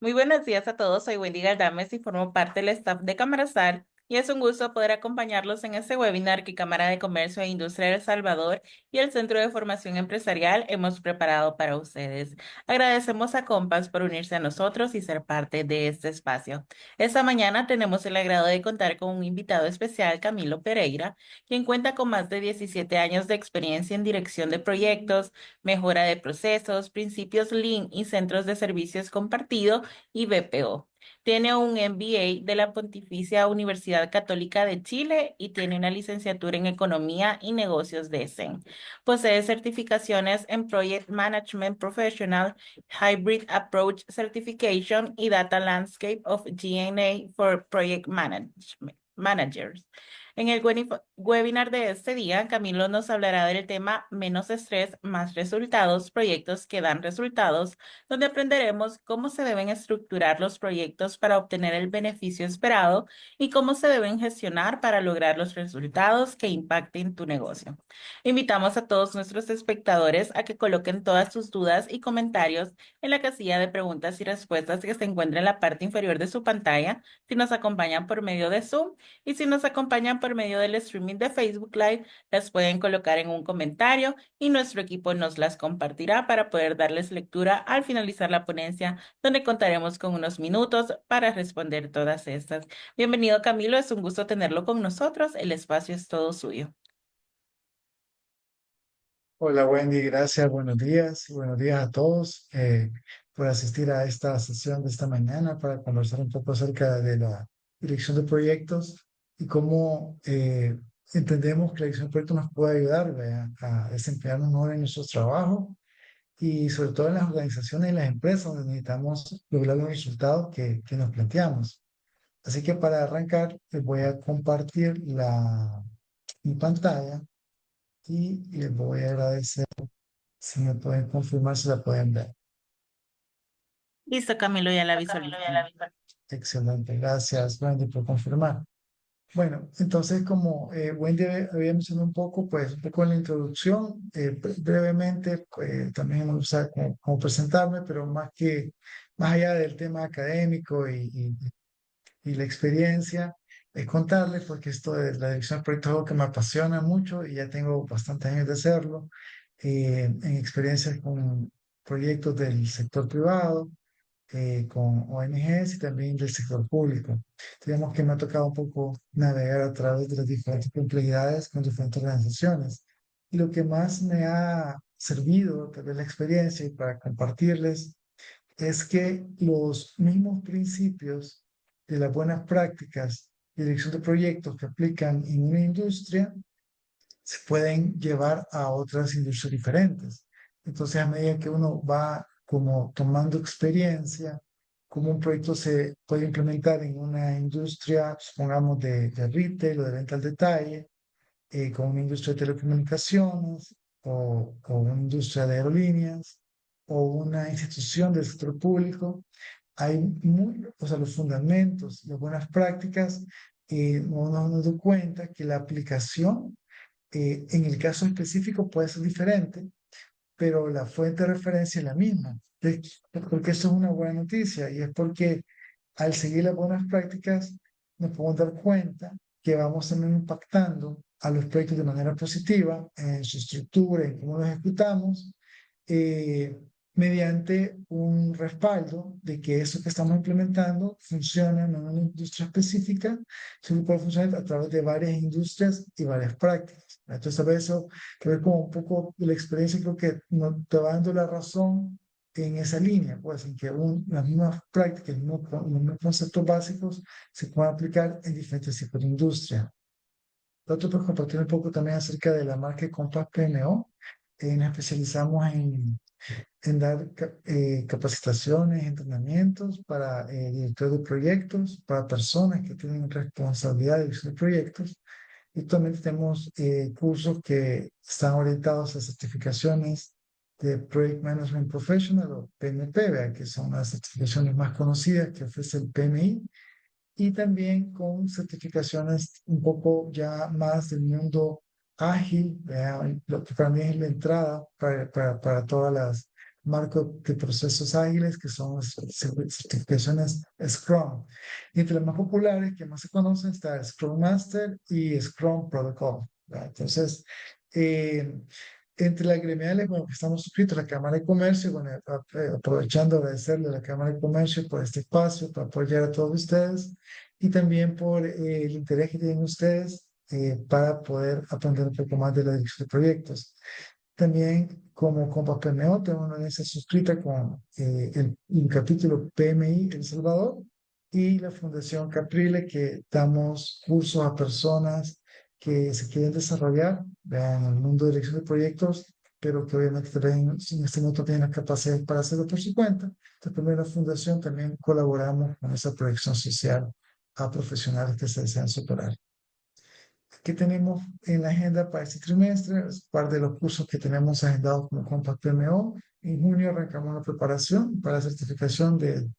Muy buenos días a todos, soy Wendy Galdames y formo parte del staff de Camarasal y es un gusto poder acompañarlos en este webinar que Cámara de Comercio e Industria de El Salvador y el Centro de Formación Empresarial hemos preparado para ustedes. Agradecemos a Compass por unirse a nosotros y ser parte de este espacio. Esta mañana tenemos el agrado de contar con un invitado especial, Camilo Pereira, quien cuenta con más de 17 años de experiencia en dirección de proyectos, mejora de procesos, principios Lean y centros de servicios compartidos y BPO. Tiene un MBA de la Pontificia Universidad Católica de Chile y tiene una licenciatura en Economía y Negocios de ESEN. Posee certificaciones en Project Management Professional, Hybrid Approach Certification y Data Landscape of GNA for Project Managers. En el webinar de este día, Camilo nos hablará del tema Menos estrés, más resultados, proyectos que dan resultados, donde aprenderemos cómo se deben estructurar los proyectos para obtener el beneficio esperado y cómo se deben gestionar para lograr los resultados que impacten tu negocio. Invitamos a todos nuestros espectadores a que coloquen todas sus dudas y comentarios en la casilla de preguntas y respuestas que se encuentra en la parte inferior de su pantalla si nos acompañan por medio de Zoom y si nos acompañan por medio del streaming de Facebook Live, las pueden colocar en un comentario y nuestro equipo nos las compartirá para poder darles lectura al finalizar la ponencia, donde contaremos con unos minutos para responder todas estas. Bienvenido, Camilo, es un gusto tenerlo con nosotros. El espacio es todo suyo. Hola Wendy, gracias, buenos días a todos por asistir a esta sesión de esta mañana para conversar un poco acerca de la dirección de proyectos y cómo entendemos que la dirección de proyectos nos puede ayudar, ¿verdad?, a desempeñarnos mejor en nuestro trabajo y sobre todo en las organizaciones y las empresas donde necesitamos lograr los resultados que nos planteamos. Así que para arrancar, les voy a compartir mi pantalla y les voy a agradecer si me pueden confirmar si la pueden ver. Listo, Camilo, ya la visualicé. Excelente, gracias Wendy por confirmar. Bueno, entonces como Wendy había mencionado un poco en la introducción, brevemente, también me gusta como presentarme, pero más allá del tema académico y la experiencia, es contarles, porque esto de la dirección de proyectos es algo que me apasiona mucho y ya tengo bastantes años de hacerlo, en experiencias con proyectos del sector privado, con ONGs y también del sector público. Digamos que me ha tocado un poco navegar a través de las diferentes complejidades con diferentes organizaciones. Y lo que más me ha servido, tal vez la experiencia y para compartirles, es que los mismos principios de las buenas prácticas de dirección de proyectos que aplican en una industria se pueden llevar a otras industrias diferentes. Entonces, a medida que uno va como tomando experiencia, cómo un proyecto se puede implementar en una industria, supongamos, de retail o de venta al detalle, con una industria de telecomunicaciones o una industria de aerolíneas o una institución del sector público, o sea, los fundamentos, las buenas prácticas, uno nos da cuenta que la aplicación en el caso específico puede ser diferente, pero la fuente de referencia es la misma. Porque eso es una buena noticia y es porque al seguir las buenas prácticas nos podemos dar cuenta que vamos también impactando a los proyectos de manera positiva en su estructura, en cómo los ejecutamos, eh, mediante un respaldo de que eso que estamos implementando funciona no en una industria específica, sino que puede funcionar a través de varias industrias y varias prácticas. Entonces, a veces eso que ver como un poco de la experiencia, creo que te va dando la razón en esa línea, pues en que las mismas prácticas, los mismos conceptos básicos se pueden aplicar en diferentes tipos de industria. Lo otro, pues compartir un poco también acerca de la marca Compass PMO. Nos especializamos en dar capacitaciones, entrenamientos para directores de proyectos, para personas que tienen responsabilidad de dirección de proyectos. Y actualmente tenemos cursos que están orientados a certificaciones de Project Management Professional o PMP, ¿verdad?, que son las certificaciones más conocidas que ofrece el PMI, y también con certificaciones un poco ya más del mundo ágil, ¿verdad?, lo que para mí es la entrada para todas marco de procesos ágiles, que son las certificaciones Scrum. Y entre las más populares, que más se conocen, está Scrum Master y Scrum Protocol, ¿verdad? Entonces, eh, entre las gremiales, bueno, que estamos suscritos a la Cámara de Comercio, bueno, aprovechando agradecerle a la Cámara de Comercio por este espacio, por apoyar a todos ustedes y también por el interés que tienen ustedes para poder aprender un poco más de la dirección de proyectos. También como Compas PMO, tengo una alianza suscrita con el capítulo PMI El Salvador y la Fundación Caprile, que damos cursos a personas que se quieren desarrollar en el mundo de dirección de proyectos, pero que obviamente también en este momento tienen la capacidad para hacerlo por su cuenta. Entonces, primero la fundación también colaboramos con esa proyección social a profesionales que se desean superar. ¿Qué tenemos en la agenda para este trimestre? Es parte de los cursos que tenemos agendados como Compact PMO. En junio arrancamos la preparación para la certificación de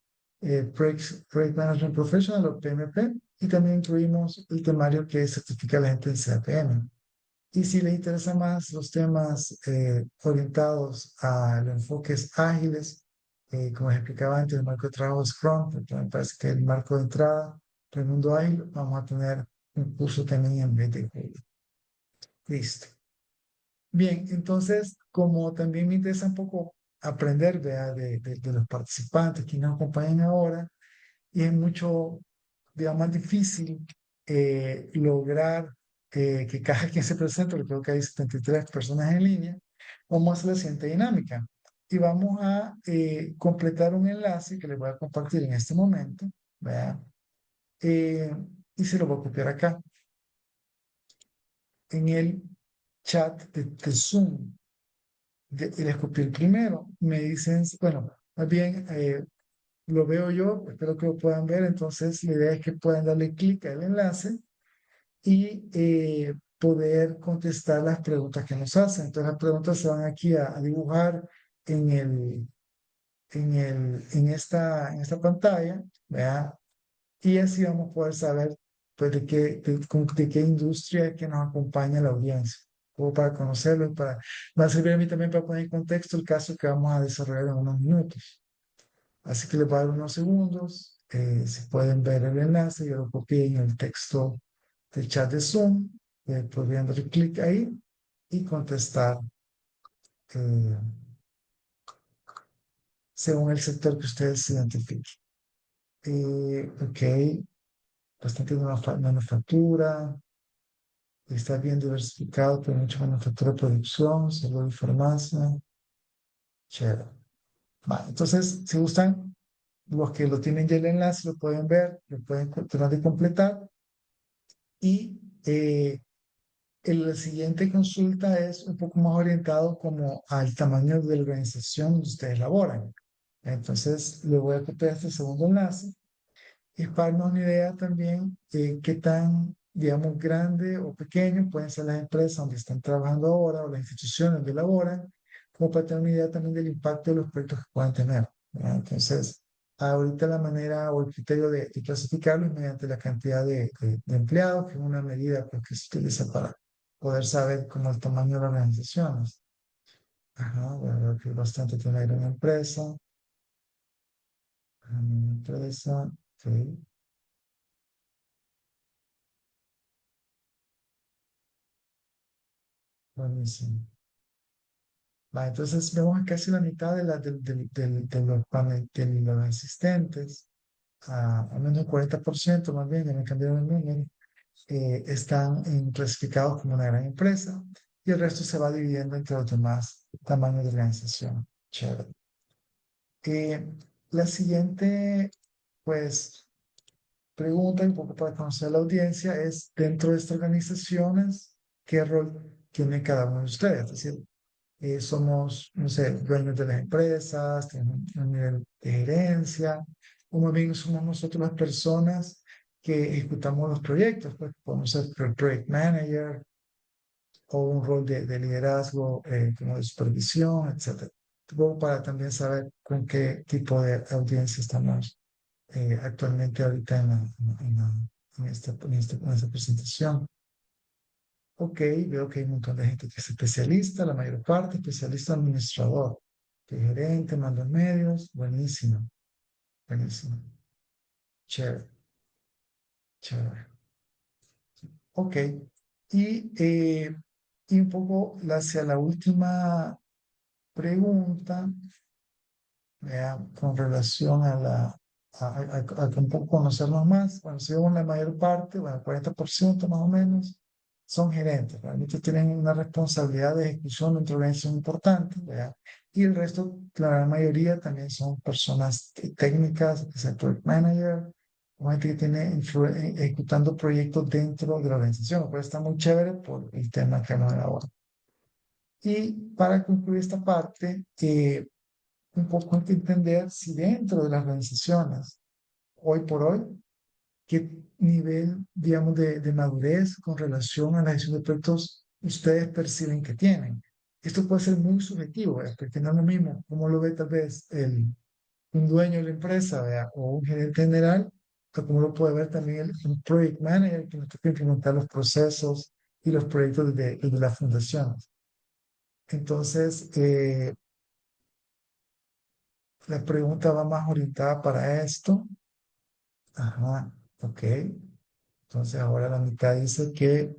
Project Management Professional o PMP y también incluimos el temario que certifica a la gente en CAPM. Y si les interesa más los temas orientados a los enfoques ágiles, como les explicaba antes, el marco de trabajo Scrum, porque me parece que el marco de entrada del mundo ágil, vamos a tener un curso también en mes de julio. Listo. Bien, entonces, como también me interesa un poco aprender, ¿vea? De los participantes que nos acompañan ahora, y es mucho, digamos, más difícil lograr que cada quien se presente, porque creo que hay 73 personas en línea, vamos a hacer la siguiente dinámica. Y vamos a completar un enlace que les voy a compartir en este momento, ¿vea? Eh, y se lo voy a copiar acá, en el chat de Zoom. Y les copié el primero. Me dicen, bueno, más bien lo veo yo, espero que lo puedan ver. Entonces, la idea es que puedan darle clic al enlace y poder contestar las preguntas que nos hacen. Entonces, las preguntas se van aquí a dibujar en en esta pantalla, ¿verdad? Y así vamos a poder saber pues, de qué industria es que nos acompaña la audiencia, como para conocerlo y para, va a servir a mí también para poner en contexto el caso que vamos a desarrollar en unos minutos. Así que les voy a dar unos segundos. Si pueden ver el enlace, yo lo copié en el texto del chat de Zoom. Podrían darle clic ahí y contestar eh, según el sector que ustedes identifiquen. Ok, bastante manufactura, está bien diversificado, pero mucha manufactura, producción, salud y farmacia. Chévere. Va, entonces, si gustan, los que lo tienen ya el enlace lo pueden ver, lo pueden tratar de completar. Y la siguiente consulta es un poco más orientado como al tamaño de la organización donde ustedes laboran. Entonces, le voy a copiar este segundo enlace y para darnos una idea también qué tan, digamos, grande o pequeño pueden ser las empresas donde están trabajando ahora o las instituciones donde laboran, como para tener una idea también del impacto de los proyectos que puedan tener, ¿verdad? Entonces, ahorita la manera o el criterio de clasificarlo es mediante la cantidad de empleados, que es una medida pues, que se utiliza para poder saber cómo el tamaño de las organizaciones. Ajá, bueno, que bastante tener una empresa, una empresa, ok, buenísimo. Va, entonces vemos que casi la mitad de de los asistentes, al menos el 40% más bien, ya me cambiaron el número, están clasificados como una gran empresa y el resto se va dividiendo entre los demás tamaños de organización. Chévere. Eh, la siguiente, pues, pregunta, un poco para conocer a la audiencia, es dentro de estas organizaciones, ¿qué rol tiene cada uno de ustedes? Es decir, somos, no sé, dueños de las empresas, tenemos un nivel de gerencia, o más bien somos nosotros las personas que ejecutamos los proyectos, pues podemos ser project manager o un rol de liderazgo como de supervisión, etcétera. Luego para también saber con qué tipo de audiencia estamos actualmente ahorita en esta presentación. Ok, veo que hay un montón de gente que es especialista, la mayor parte especialista administrador. gerente, mando medios, buenísimo, buenísimo, chévere, chévere. Ok, y un poco hacia la última pregunta, vea, con relación a a un poco conocernos más. Bueno, si vemos la mayor parte, bueno, 40% más o menos, son gerentes. Realmente tienen una responsabilidad de ejecución dentro de una organización importante, ¿verdad? Y el resto, la gran mayoría, también son personas técnicas, que sea project manager, o gente que tiene ejecutando proyectos dentro de la organización, lo cual está muy chévere por el tema que hemos ahora. Y para concluir esta parte, un poco hay que entender si dentro de las organizaciones, hoy por hoy, qué nivel, digamos, de madurez con relación a la gestión de proyectos ustedes perciben que tienen. Esto puede ser muy subjetivo, ¿verdad? Porque no es lo mismo cómo lo ve tal vez un dueño de la empresa, ¿verdad? O un gerente general, o como lo puede ver también un project manager que nos toca implementar los procesos y los proyectos desde las fundaciones. Entonces, la pregunta va más orientada para esto. Ajá, ok. Entonces ahora la mitad dice que,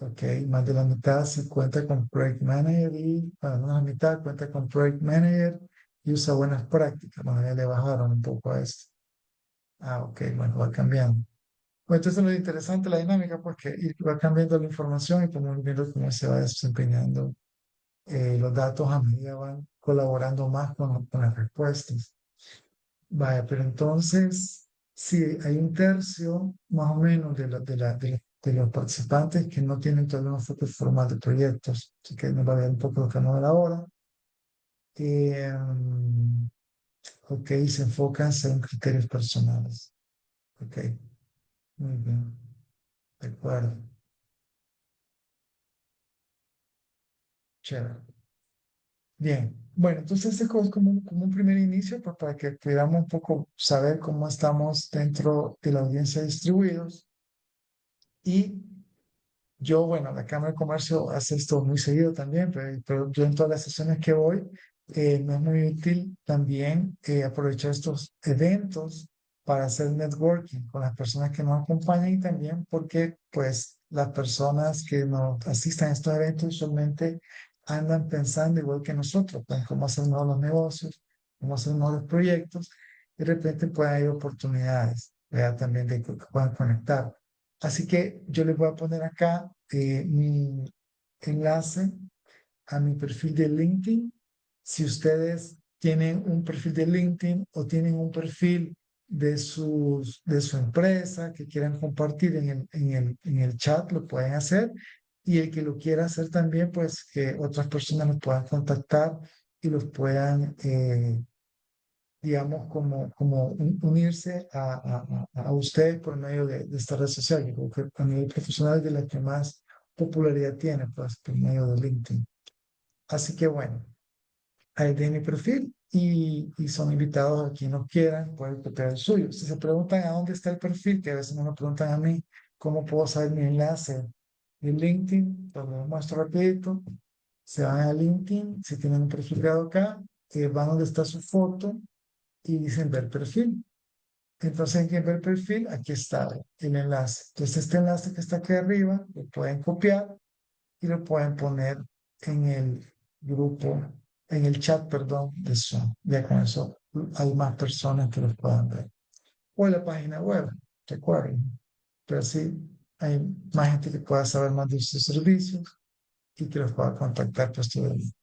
ok, más de la mitad se cuenta con Project Manager y, bueno, no la mitad cuenta con Project Manager y usa buenas prácticas. Bueno, ya le bajaron un poco a esto. Ah, ok, bueno, va cambiando. Bueno, entonces lo interesante, la dinámica, pues que va cambiando la información y como viendo cómo se va desempeñando los datos a medida van colaborando más con las respuestas. Vaya, pero entonces, sí, hay un tercio más o menos de los participantes que no tienen todavía un enfoque formal de proyectos, así que nos va a ver un poco lo que vamos a ver ahora. Eh, ok, se enfocan en criterios personales. Ok, muy bien, de acuerdo, chévere. Bien, bueno, entonces este es como, como un primer inicio, pues para que podamos un poco saber cómo estamos dentro de la audiencia distribuidos. Y yo, bueno, la Cámara de Comercio hace esto muy seguido también, pero yo en todas las sesiones que voy, me es muy útil también aprovechar estos eventos para hacer networking con las personas que nos acompañan y también porque, pues, las personas que nos asistan a estos eventos usualmente andan pensando igual que nosotros, pues, cómo hacer mejor los negocios, cómo hacer mejores proyectos, y de repente puede haber oportunidades, ¿verdad? También de que puedan conectar. Así que yo les voy a poner acá mi enlace a mi perfil de LinkedIn. Si ustedes tienen un perfil de LinkedIn o tienen un perfil de su empresa que quieran compartir en el chat, lo pueden hacer. Y el que lo quiera hacer también, pues que otras personas los puedan contactar y los puedan digamos, como unirse a ustedes por medio de esta red social, que creo que a nivel profesional es de la que más popularidad tiene, pues, por medio de LinkedIn. Así que bueno, ahí de mi perfil y son invitados a quien nos quieran, pueden copiar el suyo. Si se preguntan a dónde está el perfil, que a veces me lo preguntan a mí, ¿cómo puedo saber mi enlace de LinkedIn? Pues lo muestro rapidito. Se van a LinkedIn, si tienen un perfil creado acá, van donde está su foto y dicen ver perfil. Entonces, en que ver perfil, aquí está el enlace. Entonces, este enlace que está aquí arriba, lo pueden copiar y lo pueden poner en el grupo, en el chat, perdón, de Zoom. Ya con eso hay más personas que los puedan ver. O en la página web, recuerden. Pero así hay más gente que pueda saber más de sus servicios y que los pueda contactar posteriormente.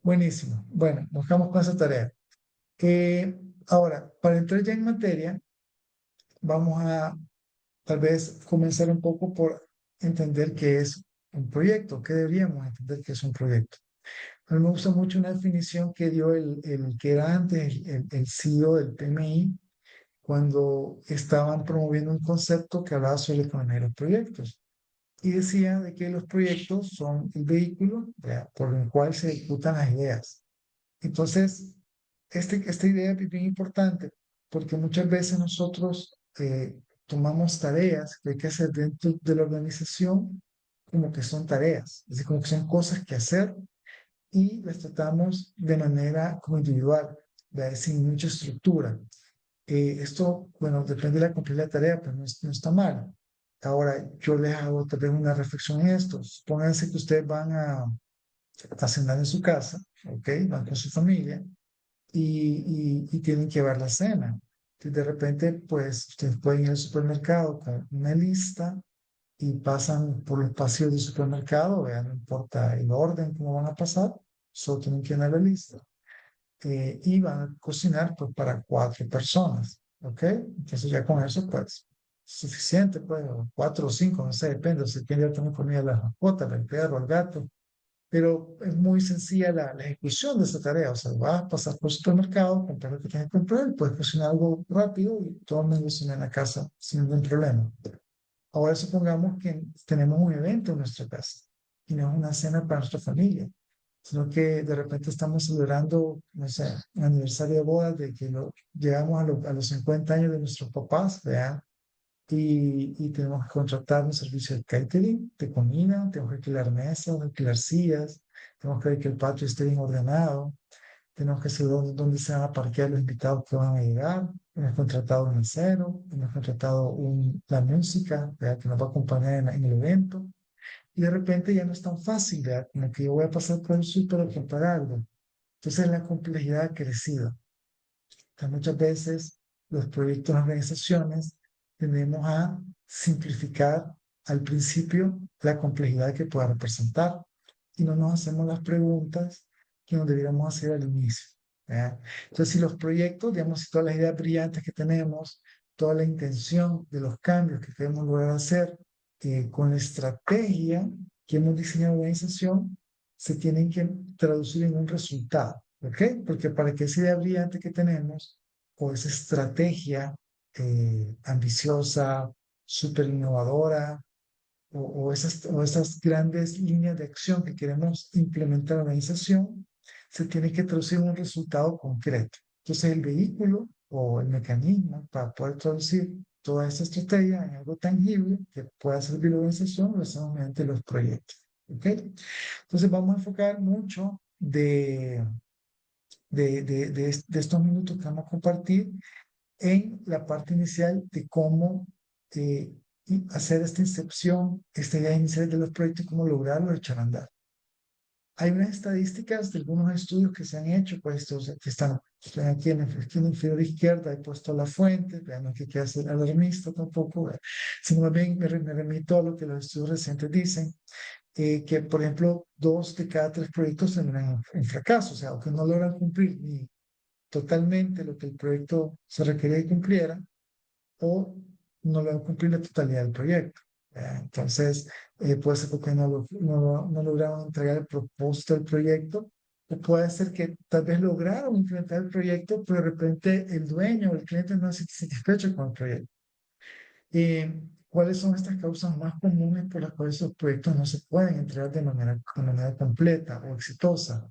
Buenísimo. Bueno, nos vamos con esa tarea. Ahora, para entrar ya en materia, vamos a tal vez comenzar un poco por entender qué es un proyecto, qué deberíamos entender qué es un proyecto. A mí me gusta mucho una definición que dio el que era antes el CEO del PMI cuando estaban promoviendo un concepto que hablaba sobre la economía de los proyectos. Y decía de que los proyectos son el vehículo, ¿verdad?, por el cual se ejecutan las ideas. Entonces, esta idea es bien importante porque muchas veces nosotros tomamos tareas que hay que hacer dentro de la organización como que son tareas, es decir, como que son cosas que hacer y las tratamos de manera como individual, ¿verdad? Sin mucha estructura. Esto, bueno, depende de la complejidad de la tarea, pero no está mal. Ahora, yo les hago tal vez una reflexión en esto. Pónganse que ustedes van a cenar en su casa, ¿ok? Van con su familia y tienen que ver la cena. Entonces, de repente, pues, ustedes pueden ir al supermercado con una lista y pasan por los pasillos del supermercado, vean, no importa el orden, cómo van a pasar, solo tienen que llenar la lista. Y van a cocinar pues para 4 personas, ¿ok? Entonces ya con eso pues suficiente, pues, o 4 o 5, no sé, depende, si quieren ya también comida a las mascotas, el perro, el gato, pero es muy sencilla la ejecución de esa tarea, o sea, vas a pasar por el supermercado, comprar lo que tienes que comprar, puedes cocinar algo rápido y todo el mundo cocina en la casa sin ningún problema. Ahora supongamos que tenemos un evento en nuestra casa y no es una cena para nuestra familia, sino que de repente estamos celebrando, no sé, un aniversario de bodas de que llegamos a los 50 años de nuestros papás, ¿verdad? Y tenemos que contratar un servicio de catering, de comida, tenemos que alquilar mesas, alquilar sillas, tenemos que ver que el patio esté bien ordenado, tenemos que saber dónde se van a parquear los invitados que van a llegar. Hemos contratado un mesero, hemos contratado la música, ¿verdad? Que nos va a acompañar en el evento. Y de repente ya no es tan fácil, ¿verdad? Como que yo voy a pasar por el súper a comprar algo. Entonces la complejidad ha crecido. Entonces, muchas veces los proyectos de organizaciones tendemos a simplificar al principio la complejidad que pueda representar y no nos hacemos las preguntas que nos deberíamos hacer al inicio. ¿Verdad? Entonces, si los proyectos, digamos, si todas las ideas brillantes que tenemos, toda la intención de los cambios que queremos lograr hacer, con la estrategia que hemos diseñado en la organización, se tienen que traducir en un resultado. ¿Ok? Porque para que esa idea brillante que tenemos o esa estrategia ambiciosa, súper innovadora, o esas grandes líneas de acción que queremos implementar en la organización, se tiene que traducir en un resultado concreto. Entonces, el vehículo o el mecanismo para poder traducir toda esa estrategia en algo tangible que pueda servir a la organización lo hacemos mediante los proyectos. ¿Ok? Entonces, vamos a enfocar mucho de estos minutos que vamos a compartir en la parte inicial de cómo hacer esta incepción, esta idea inicial de los proyectos y cómo lograrlo echar a andar. Hay unas estadísticas de algunos estudios que se han hecho, pues estos que están aquí en la esquina inferior izquierda, he puesto la fuente, vean que quiere ser alarmista tampoco, sino más bien me remito a lo que los estudios recientes dicen, que por ejemplo 2 de cada 3 proyectos terminan en fracaso, o sea, o que no logran cumplir ni totalmente lo que el proyecto se requería que cumpliera, o no lo cumplir la totalidad del proyecto. Entonces, puede ser porque no lograron entregar el propósito del proyecto, o puede ser que tal vez lograron implementar el proyecto, pero de repente el dueño o el cliente no se satisfecho con el proyecto. ¿Cuáles son estas causas más comunes por las cuales esos proyectos no se pueden entregar de manera completa o exitosa?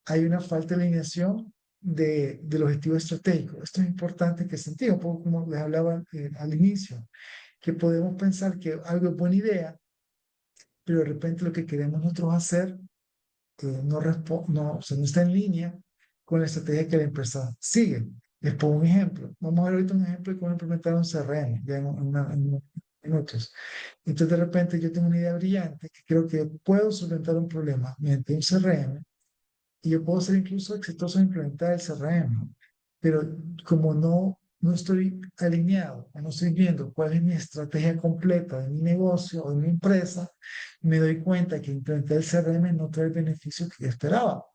Hay una falta de alineación del objetivo estratégico. Esto es importante que sentido, un poco como les hablaba al inicio, que podemos pensar que algo es buena idea, pero de repente lo que queremos nosotros hacer o sea, no está en línea con la estrategia que la empresa sigue. Les pongo un ejemplo. Vamos a ver ahorita un ejemplo de cómo implementar un CRM, ya en unos minutos. Entonces, de repente, yo tengo una idea brillante que creo que puedo solventar un problema mediante un CRM y yo puedo ser incluso exitoso en implementar el CRM, pero como no estoy alineado, o no estoy viendo cuál es mi estrategia completa de mi negocio o de mi empresa, me doy cuenta que implementar el CRM no trae el beneficio que yo esperaba.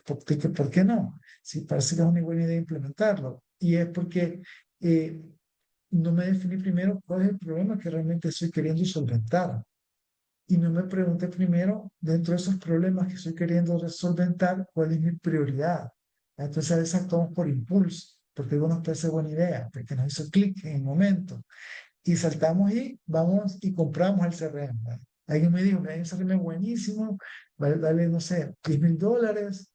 ¿Por qué no? Si parece que es una buena idea implementarlo. Y es porque eh, no me definí primero cuál es el problema que realmente estoy queriendo solventar y no me pregunté primero, dentro de esos problemas que estoy queriendo resolventar, cuál es mi prioridad. Entonces a veces actuamos por impulso, porque algo nos parece buena idea, porque nos hizo clic en el momento. Y saltamos y vamos y compramos el CRM. ¿Verdad? Alguien me dijo, hay un CRM buenísimo, vale, dale, no sé, $10,000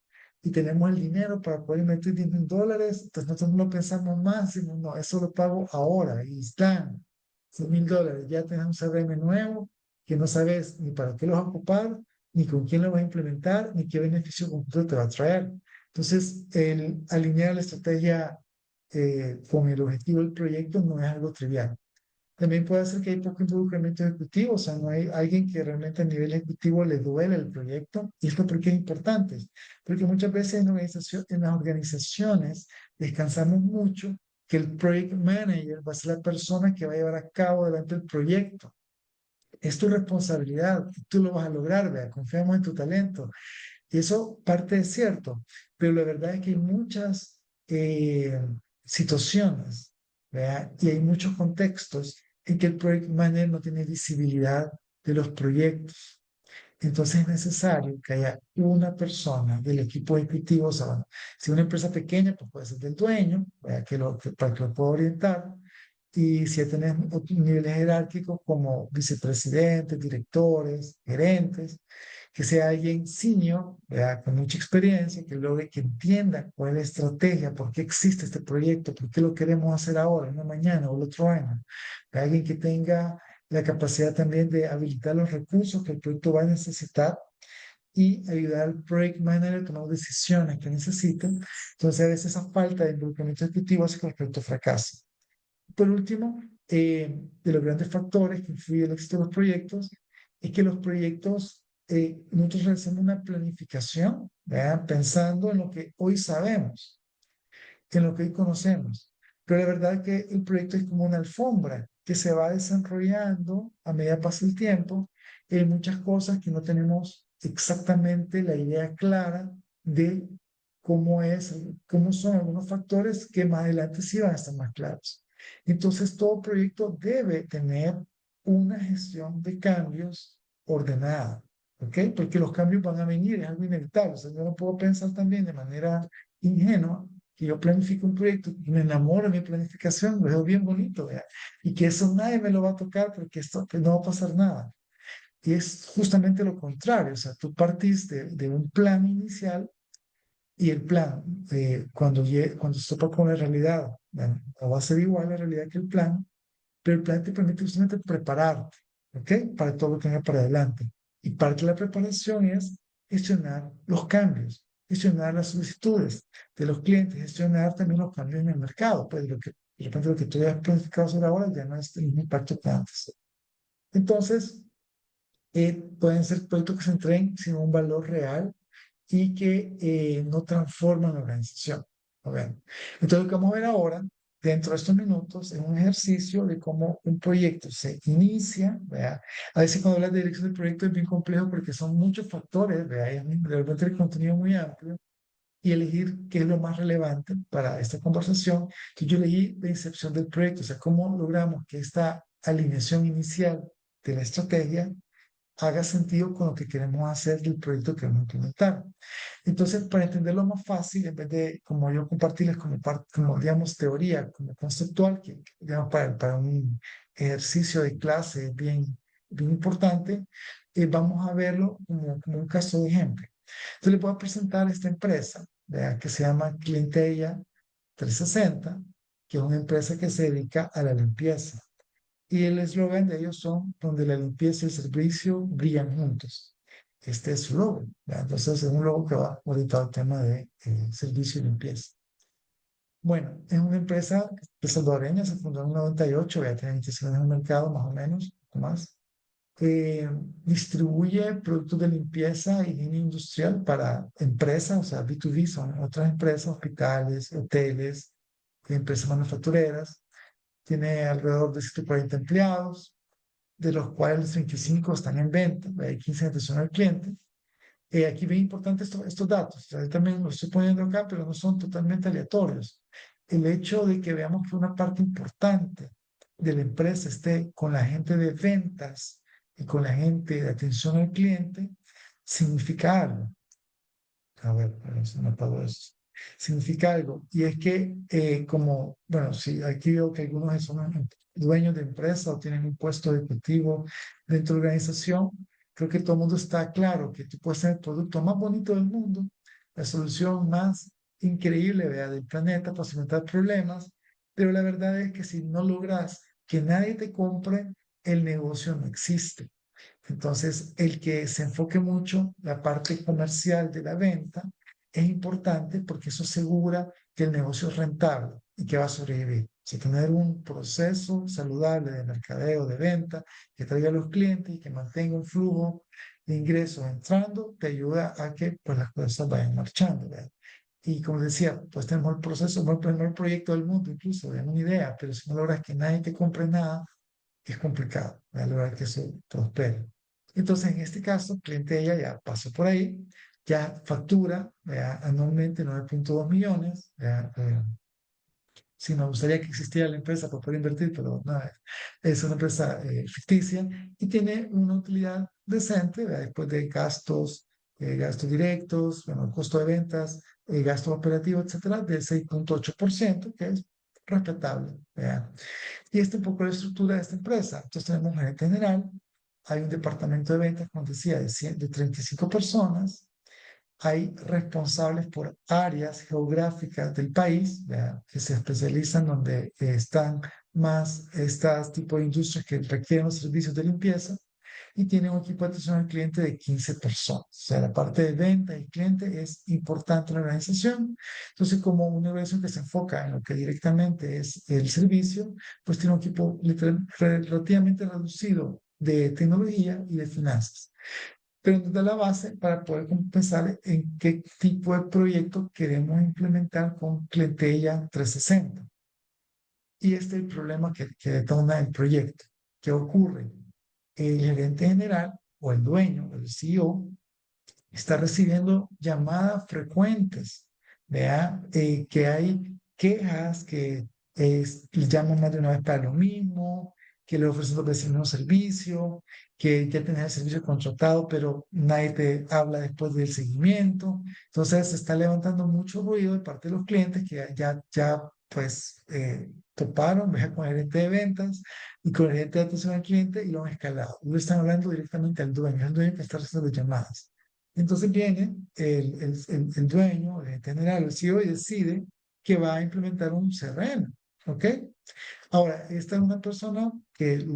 y tenemos el dinero para poder invertir $10,000. Entonces nosotros no lo pensamos más, sino, no, eso lo pago ahora y están $100,000. Ya tenemos un CRM nuevo que no sabes ni para qué lo vas a ocupar, ni con quién lo vas a implementar, ni qué beneficio concreto te va a traer. Entonces, el alinear la estrategia con el objetivo del proyecto no es algo trivial. También puede ser que hay poco involucramiento ejecutivo, o sea, no hay alguien que realmente a nivel ejecutivo le duele el proyecto. ¿Y esto por qué es importante? Porque muchas veces en las organizaciones descansamos mucho que el project manager va a ser la persona que va a llevar a cabo adelante el proyecto. Es tu responsabilidad, tú lo vas a lograr, vea, confiamos en tu talento. Y eso parte de cierto, pero la verdad es que hay muchas eh, situaciones, ¿verdad? Y hay muchos contextos en que el project manager no tiene visibilidad de los proyectos. Entonces es necesario que haya una persona del equipo ejecutivo, o sea, bueno, si una empresa pequeña, pues puede ser del dueño, ¿verdad? Para que lo pueda orientar, y si ya tenés otros niveles jerárquicos como vicepresidentes, directores, gerentes, que sea alguien senior, ¿verdad? Con mucha experiencia, que logre que entienda cuál es la estrategia, por qué existe este proyecto, por qué lo queremos hacer ahora, no mañana o el otro año. Alguien que tenga la capacidad también de habilitar los recursos que el proyecto va a necesitar y ayudar al project manager a tomar decisiones que necesiten. Entonces, a veces esa falta de involucramiento ejecutivo hace que el proyecto fracase. Por último, de los grandes factores que influyen en el éxito de los proyectos es que los proyectos, nosotros realizamos una planificación, ¿verdad? Pensando en lo que hoy sabemos, en lo que hoy conocemos. Pero la verdad es que el proyecto es como una alfombra que se va desarrollando a medida que pasa el tiempo. Hay muchas cosas que no tenemos exactamente la idea clara de cómo es, cómo son algunos factores que más adelante sí van a estar más claros. Entonces, todo proyecto debe tener una gestión de cambios ordenada, ¿ok? Porque los cambios van a venir, es algo inevitable. O sea, yo no puedo pensar también de manera ingenua que yo planifico un proyecto y me enamoro de mi planificación, lo veo bien bonito, ¿vea? Y que eso nadie me lo va a tocar porque esto que no va a pasar nada. Y es justamente lo contrario, o sea, tú partiste de un plan inicial y el plan, cuando se topa con la realidad, bueno, no va a ser igual la realidad que el plan, pero el plan te permite justamente prepararte, ¿ok? Para todo lo que venga para adelante. Y parte de la preparación es gestionar los cambios, gestionar las solicitudes de los clientes, gestionar también los cambios en el mercado. Pues de repente lo que tú ya has planificado hacer ahora ya no es el mismo impacto que antes. Entonces, pueden ser proyectos que se entreguen sin un valor real y que no transforman la organización. ¿Ok? Entonces, lo que vamos a ver ahora, dentro de estos minutos, es un ejercicio de cómo un proyecto se inicia. ¿Vea? A veces cuando hablas de dirección del proyecto es bien complejo porque son muchos factores, ¿vea? Y realmente el contenido es muy amplio y elegir qué es lo más relevante para esta conversación. Entonces, yo elegí la incepción del proyecto, o sea, cómo logramos que esta alineación inicial de la estrategia haga sentido con lo que queremos hacer del proyecto que vamos a implementar. Entonces, para entenderlo más fácil, en vez de como yo compartirles como, como digamos, teoría, como conceptual, que digamos, para un ejercicio de clase bien, bien importante, vamos a verlo como un caso de ejemplo. Entonces, les voy a presentar esta empresa, ¿verdad? Que se llama Clientella 360, que es una empresa que se dedica a la limpieza. Y el eslogan de ellos son donde la limpieza y el servicio brillan juntos. Este es su logo, ¿verdad? Entonces es un logo que va orientado al tema de servicio y limpieza. Bueno, es una empresa salvadoreña, se fundó en el 98, ya tiene 25 años en el mercado, más o menos, o más. Eh, Distribuye productos de limpieza y higiene industrial para empresas, o sea, B2B, son otras empresas, hospitales, hoteles, empresas manufactureras. Tiene alrededor de 140 empleados, de los cuales 35 están en venta, hay 15 en atención al cliente. Aquí bien importante estos datos, yo también los estoy poniendo acá, pero no son totalmente aleatorios. El hecho de que veamos que una parte importante de la empresa esté con la gente de ventas y con la gente de atención al cliente, significa algo. A ver, se me apagó eso. Significa algo. Y es que, como, bueno, sí, aquí veo que algunos son dueños de empresa o tienen un puesto ejecutivo dentro de la organización. Creo que todo el mundo está claro que tú puedes ser el producto más bonito del mundo, la solución más increíble, vea, del planeta para solventar problemas, pero la verdad es que si no logras que nadie te compre, el negocio no existe. Entonces, el que se enfoque mucho la parte comercial de la venta es importante porque eso asegura que el negocio es rentable y que va a sobrevivir. O sea, tener un proceso saludable de mercadeo, de venta, que traiga a los clientes y que mantenga un flujo de ingresos entrando, te ayuda a que pues, las cosas vayan marchando, ¿verdad? Y como decía, pues tenemos el proceso, el mejor proyecto del mundo, incluso, de una idea, pero si no logras que nadie te compre nada, es complicado, ¿verdad? Lograr que eso prospere. Entonces, en este caso, el cliente de ella ya pasó por ahí, ya factura, ¿verdad? Anualmente 9.2 millones, ¿verdad? Sí, me gustaría que existiera la empresa para poder invertir, pero nada, es una empresa ficticia y tiene una utilidad decente, ¿verdad? Después de gastos, gastos directos, bueno, costo de ventas, gastos operativos, etcétera, del 6.8%, que es respetable, ¿verdad? Y esta es un poco la estructura de esta empresa. Entonces tenemos un gerente general, hay un departamento de ventas, como decía, de 35 personas, hay responsables por áreas geográficas del país, ¿verdad? Que se especializan donde están más estos tipos de industrias que requieren los servicios de limpieza y tiene un equipo de atención al cliente de 15 personas. O sea, la parte de venta y cliente es importante en la organización. Entonces, como una organización que se enfoca en lo que directamente es el servicio, pues tiene un equipo relativamente reducido de tecnología y de finanzas, pero nos da la base para poder pensar en qué tipo de proyecto queremos implementar con Clientela 360. Y este es el problema que detona el proyecto. ¿Qué ocurre? El gerente general o el dueño, el CEO, está recibiendo llamadas frecuentes, ¿vea? Que hay quejas, que les llaman más de una vez para lo mismo, que le ofrecen dos veces el mismo servicio, que ya tenés el servicio contratado, pero nadie te habla después del seguimiento. Entonces se está levantando mucho ruido de parte de los clientes que ya pues toparon, ¿vea? Con el gerente de ventas y con el gerente de atención al cliente y lo han escalado. Y lo están hablando directamente al dueño, es el dueño que está recibiendo las llamadas. Entonces viene el dueño, el general, el CEO, y decide que va a implementar un CRM. ¿Ok? Ahora, esta es una persona que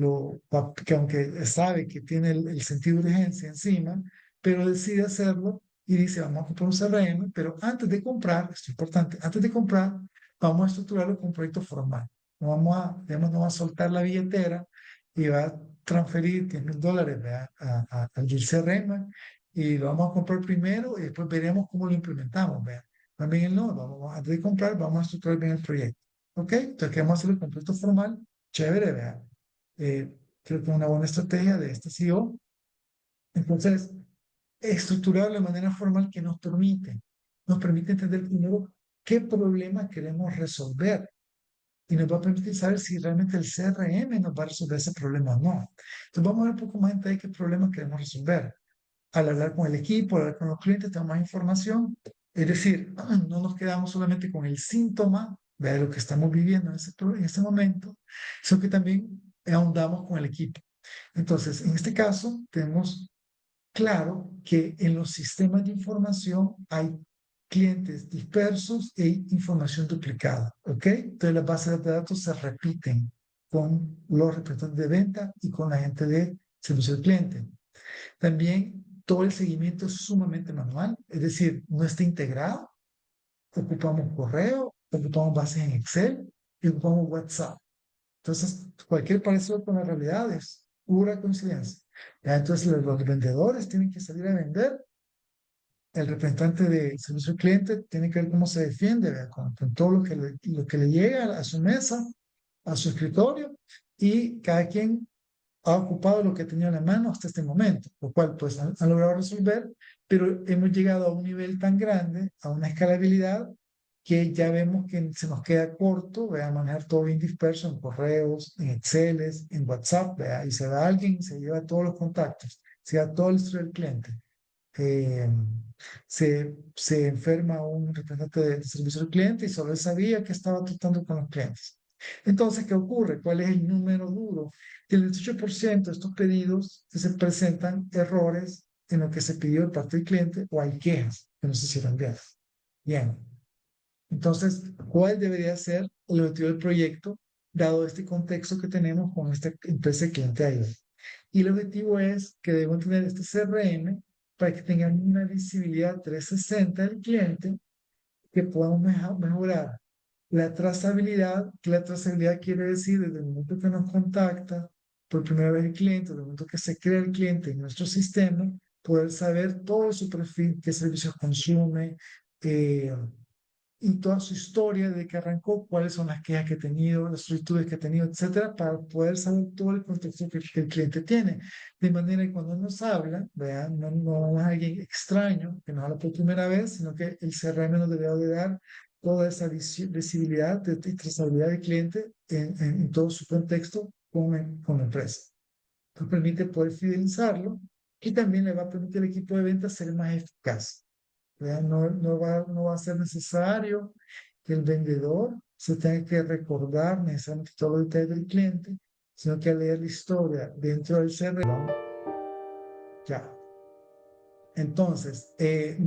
aunque sabe que tiene el sentido de urgencia encima, pero decide hacerlo y dice, vamos a comprar un CRM, pero antes de comprar, esto es importante, antes de comprar, vamos a estructurarlo como un proyecto formal. No vamos digamos, no va a soltar la billetera y va a transferir 10.000 dólares, ¿verdad? Al CRM y lo vamos a comprar primero y después veremos cómo lo implementamos, ¿verdad? También no, antes de comprar, vamos a estructurar bien el proyecto. ¿Ok? Entonces queremos hacer el completo formal, chévere, vea. Creo que es una buena estrategia de este CEO. Entonces, estructurarlo de manera formal que nos permite entender primero qué problema queremos resolver y nos va a permitir saber si realmente el CRM nos va a resolver ese problema o no. Entonces, vamos a ver un poco más en detalle qué problema queremos resolver. Al hablar con el equipo, al hablar con los clientes, tenemos más información. Es decir, no nos quedamos solamente con el síntoma de lo que estamos viviendo en ese momento, sino que también ahondamos con el equipo. Entonces, en este caso, tenemos claro que en los sistemas de información hay clientes dispersos e información duplicada, ¿ok? Entonces, las bases de datos se repiten con los representantes de venta y con la gente de servicio al cliente. También todo el seguimiento es sumamente manual, es decir, no está integrado. Ocupamos correo, ocupamos bases en Excel y ocupamos WhatsApp. Entonces, cualquier parecido con la realidad es pura coincidencia. Ya, entonces, los vendedores tienen que salir a vender, el representante de servicio al cliente tiene que ver cómo se defiende, ¿verdad? Con todo lo que le llega a su mesa, a su escritorio, y cada quien ha ocupado lo que tenía en la mano hasta este momento, lo cual pues han logrado resolver, pero hemos llegado a un nivel tan grande, a una escalabilidad, que ya vemos que se nos queda corto, ¿verdad? Manejar todo bien disperso en correos, en Excel, en WhatsApp, ¿verdad? Y se va alguien y se lleva todos los contactos, se lleva todo el historial del cliente. Eh, se enferma un representante de servicio al cliente y solo él sabía que estaba tratando con los clientes. Entonces, ¿qué ocurre? ¿Cuál es el número duro? Que el 18% de estos pedidos se presentan errores en lo que se pidió de parte del cliente o hay quejas que no se hicieron bien. Bien, entonces, ¿cuál debería ser el objetivo del proyecto dado este contexto que tenemos con esta empresa de cliente ahí? Y el objetivo es que debemos tener este CRM para que tengan una visibilidad 360 del cliente, que podamos mejorar la trazabilidad, que la trazabilidad quiere decir desde el momento que nos contacta por primera vez el cliente, desde el momento que se crea el cliente en nuestro sistema, poder saber todo su perfil, qué servicios consume, eh, y toda su historia desde que arrancó, cuáles son las quejas que ha tenido, las solicitudes que ha tenido, etcétera, para poder saber todo el contexto que el cliente tiene. De manera que cuando nos habla, vean, no es alguien extraño que nos habla por primera vez, sino que el CRM nos debe de dar toda esa visibilidad y trazabilidad del cliente en todo su contexto con la empresa. Nos permite poder fidelizarlo y también le va a permitir al equipo de ventas ser más eficaz. ¿Verdad? No va a ser necesario que el vendedor se tenga que recordar necesariamente todos los detalles del cliente, sino que al leer la historia dentro del CRM, ya. Entonces,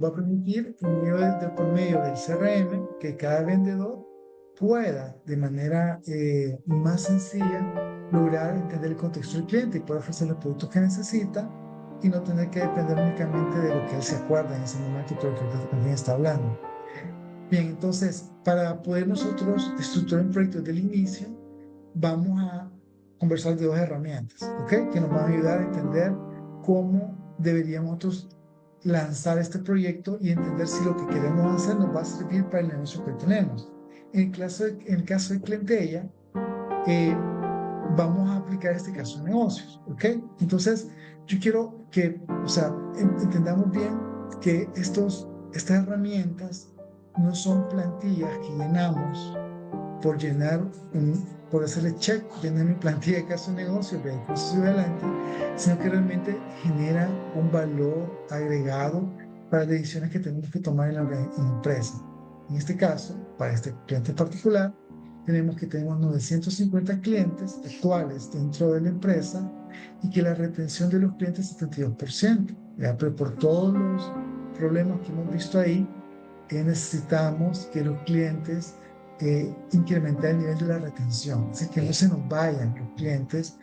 va a permitir por medio del CRM que cada vendedor pueda de manera más sencilla lograr entender el contexto del cliente y poder ofrecer los productos que necesita y no tener que depender únicamente de lo que él se acuerda en ese momento y todo lo que también está hablando. Bien, entonces, para poder nosotros estructurar un proyecto desde el inicio, vamos a conversar de dos herramientas, ¿ok? Que nos van a ayudar a entender cómo deberíamos nosotros lanzar este proyecto y entender si lo que queremos hacer nos va a servir para el negocio que tenemos. En el caso de Clientella, vamos a aplicar este caso de negocios, ¿ok? Entonces, yo quiero que, o sea, entendamos bien que estas herramientas no son plantillas que llenamos por por hacerle check, llenar mi plantilla de caso de negocio, de cosas adelante, sino que realmente genera un valor agregado para las decisiones que tenemos que tomar en la empresa. En este caso, para este cliente particular, tenemos 950 clientes actuales dentro de la empresa y que la retención de los clientes es 72%. ¿Ya? Pero por todos los problemas que hemos visto ahí, necesitamos que los clientes incrementar el nivel de la retención, así que no se nos vayan los clientes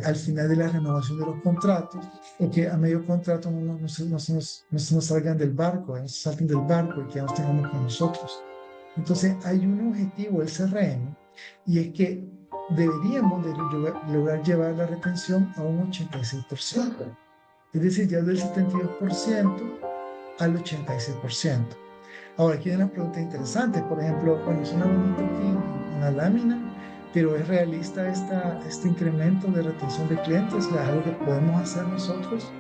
al final de la renovación de los contratos, o que a medio contrato no se nos salgan del barco, no se salgan del barco y que nos tengamos con nosotros. Entonces, hay un objetivo del CRM y es que deberíamos de lograr llevar la retención a un 86%, es decir, ya del 72% al 86%. Ahora, aquí hay una pregunta interesante. Por ejemplo, bueno, suena bonito aquí en la lámina, pero ¿es realista este incremento de retención de clientes? ¿Es algo que podemos hacer nosotros?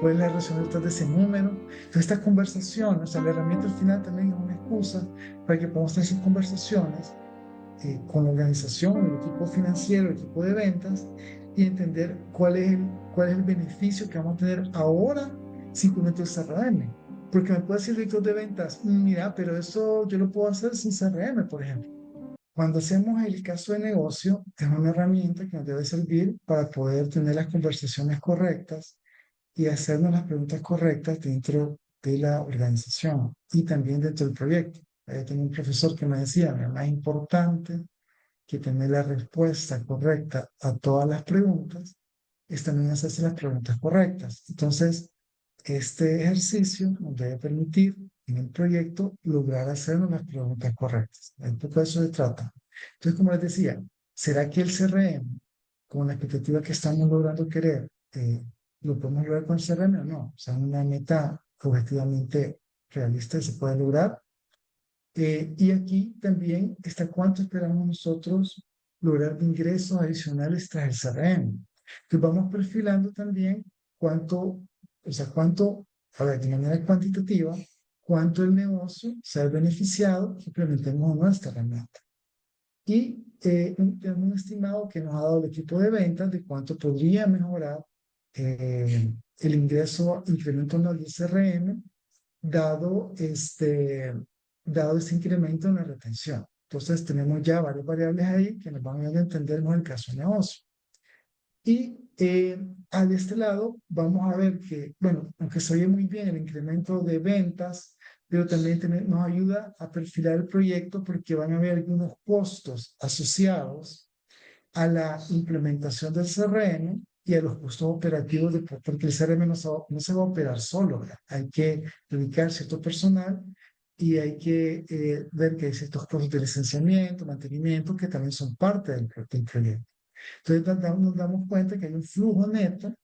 ¿Cuál es la razón detrás de ese número? Entonces, esta conversación, o sea, la herramienta al final también es una excusa para que podamos tener esas conversaciones con la organización, el equipo financiero, el equipo de ventas y entender cuál es el beneficio que vamos a tener ahora sin implemento el CRM. Porque me puede decir el director de ventas, mira, pero eso yo lo puedo hacer sin CRM, por ejemplo. Cuando hacemos el caso de negocio, es una herramienta que nos debe servir para poder tener las conversaciones correctas y hacernos las preguntas correctas dentro de la organización y también dentro del proyecto. Tengo un profesor que me decía, lo más importante que tener la respuesta correcta a todas las preguntas es también hacerse las preguntas correctas. Entonces, este ejercicio nos debe permitir en el proyecto lograr hacernos las preguntas correctas. Un poco de eso se trata. Entonces, como les decía, ¿será que el CRM, con la expectativa que estamos logrando querer, lo podemos lograr con el CRM o no? O sea, una meta objetivamente realista se puede lograr. Y aquí también está cuánto esperamos nosotros lograr de ingresos adicionales tras el CRM. Entonces vamos perfilando también cuánto, a ver, de manera cuantitativa, cuánto el negocio se ha beneficiado que implementemos nuestra herramienta. Y tenemos un estimado que nos ha dado el equipo de ventas de cuánto podría mejorar el ingreso, incremento en el CRM dado dado este incremento en la retención. Entonces tenemos ya varias variables ahí que nos van a ayudar a entender mejor el caso de negocio. Y a este lado vamos a ver que, bueno, aunque se oye muy bien el incremento de ventas, pero también nos ayuda a perfilar el proyecto porque van a haber algunos costos asociados a la implementación del CRM y a los costos operativos, porque el CRM no se va a operar solo, ¿verdad? Hay que dedicar cierto personal y hay que ver que hay ciertos costos de licenciamiento, mantenimiento, que también son parte del proyecto. Entonces nos damos cuenta que hay un flujo neto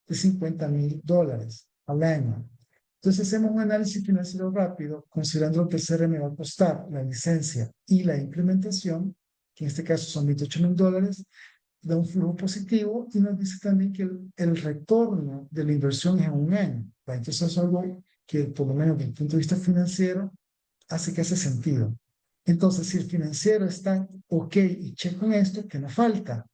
de $50,000 al año. Entonces hacemos un análisis financiero rápido, considerando lo que el CRM va a costar, la licencia y la implementación, que en este caso son $28,000, da un flujo positivo y nos dice también que el retorno de la inversión es en un año. Entonces es algo que por lo menos desde el punto de vista financiero hace sentido. Entonces, si el financiero está ok y check con esto, que nos falta,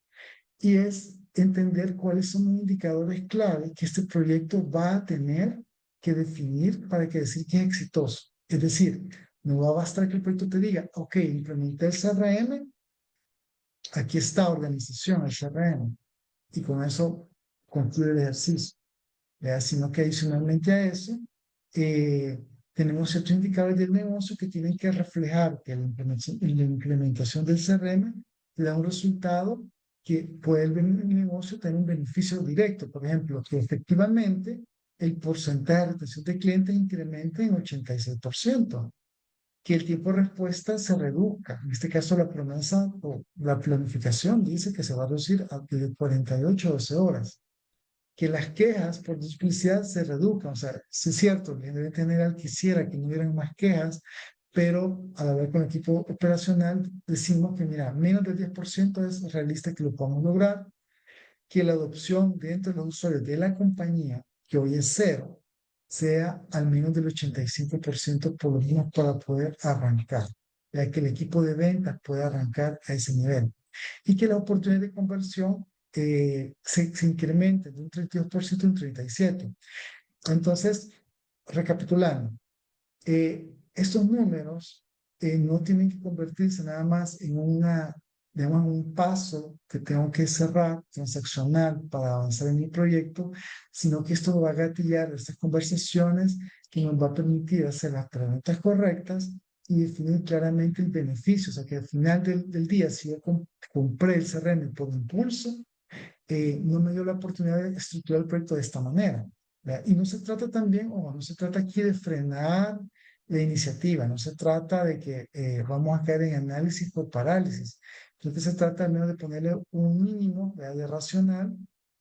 y es entender cuáles son los indicadores clave que este proyecto va a tener que definir para que decir que es exitoso. Es decir, no va a bastar que el proyecto te diga, ok, implementé el CRM, aquí está organización, el CRM, y con eso concluye el ejercicio. ¿Verdad? Sino que adicionalmente a eso, eh, tenemos ciertos indicadores del negocio que tienen que reflejar que la implementación del CRM te da un resultado que puede el negocio tener un beneficio directo. Por ejemplo, que efectivamente el porcentaje de retención de clientes incremente en 86%, que el tiempo de respuesta se reduzca. En este caso, la promesa o la planificación dice que se va a reducir de 48 a 12 horas, que las quejas por duplicidad se reduzcan. O sea, sí es cierto, el gerente general quisiera que no hubieran más quejas, pero al hablar con el equipo operacional decimos que, mira, menos del 10% es realista que lo podamos lograr, que la adopción dentro de los usuarios de la compañía, que hoy es cero, sea al menos del 85% por lo menos para poder arrancar, ya que el equipo de ventas pueda arrancar a ese nivel y que la oportunidad de conversión se incremente de un 32% a un 37%. Entonces, recapitulando, estos números no tienen que convertirse nada más en digamos, un paso que tengo que cerrar transaccional para avanzar en mi proyecto, sino que esto va a gatillar estas conversaciones que nos va a permitir hacer las preguntas correctas y definir claramente el beneficio. O sea, que al final del día, si yo compré el CRM por impulso, no me dio la oportunidad de estructurar el proyecto de esta manera. ¿Verdad? Y no se trata también, o no se trata aquí de frenar la iniciativa, no se trata de que vamos a caer en análisis por parálisis. Creo que se trata al menos de ponerle un mínimo, ¿verdad?, de racional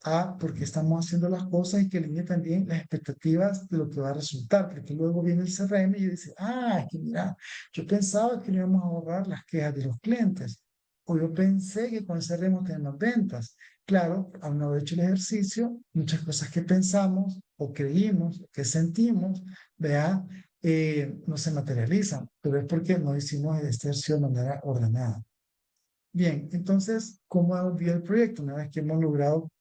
a por qué estamos haciendo las cosas y que alinee también las expectativas de lo que va a resultar, porque luego viene el CRM y dice, ah, es que mira, yo pensaba que no íbamos a ahorrar las quejas de los clientes, o yo pensé que con el CRM tenemos ventas. Claro, al no haber hecho el ejercicio, muchas cosas que pensamos o creímos, que sentimos, vea, no se materializan, pero es porque no hicimos el ejercicio de manera ordenada. Bien, entonces, ¿cómo hemos visto el proyecto? Una vez que hemos logrado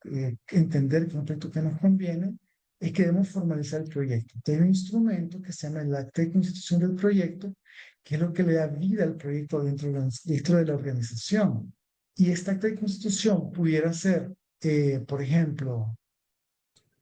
entender que es un proyecto que nos conviene, es que debemos formalizar el proyecto. Hay un instrumento que se llama el acta de constitución del proyecto, que es lo que le da vida al proyecto dentro de la organización. Y esta acta de constitución pudiera ser, por ejemplo,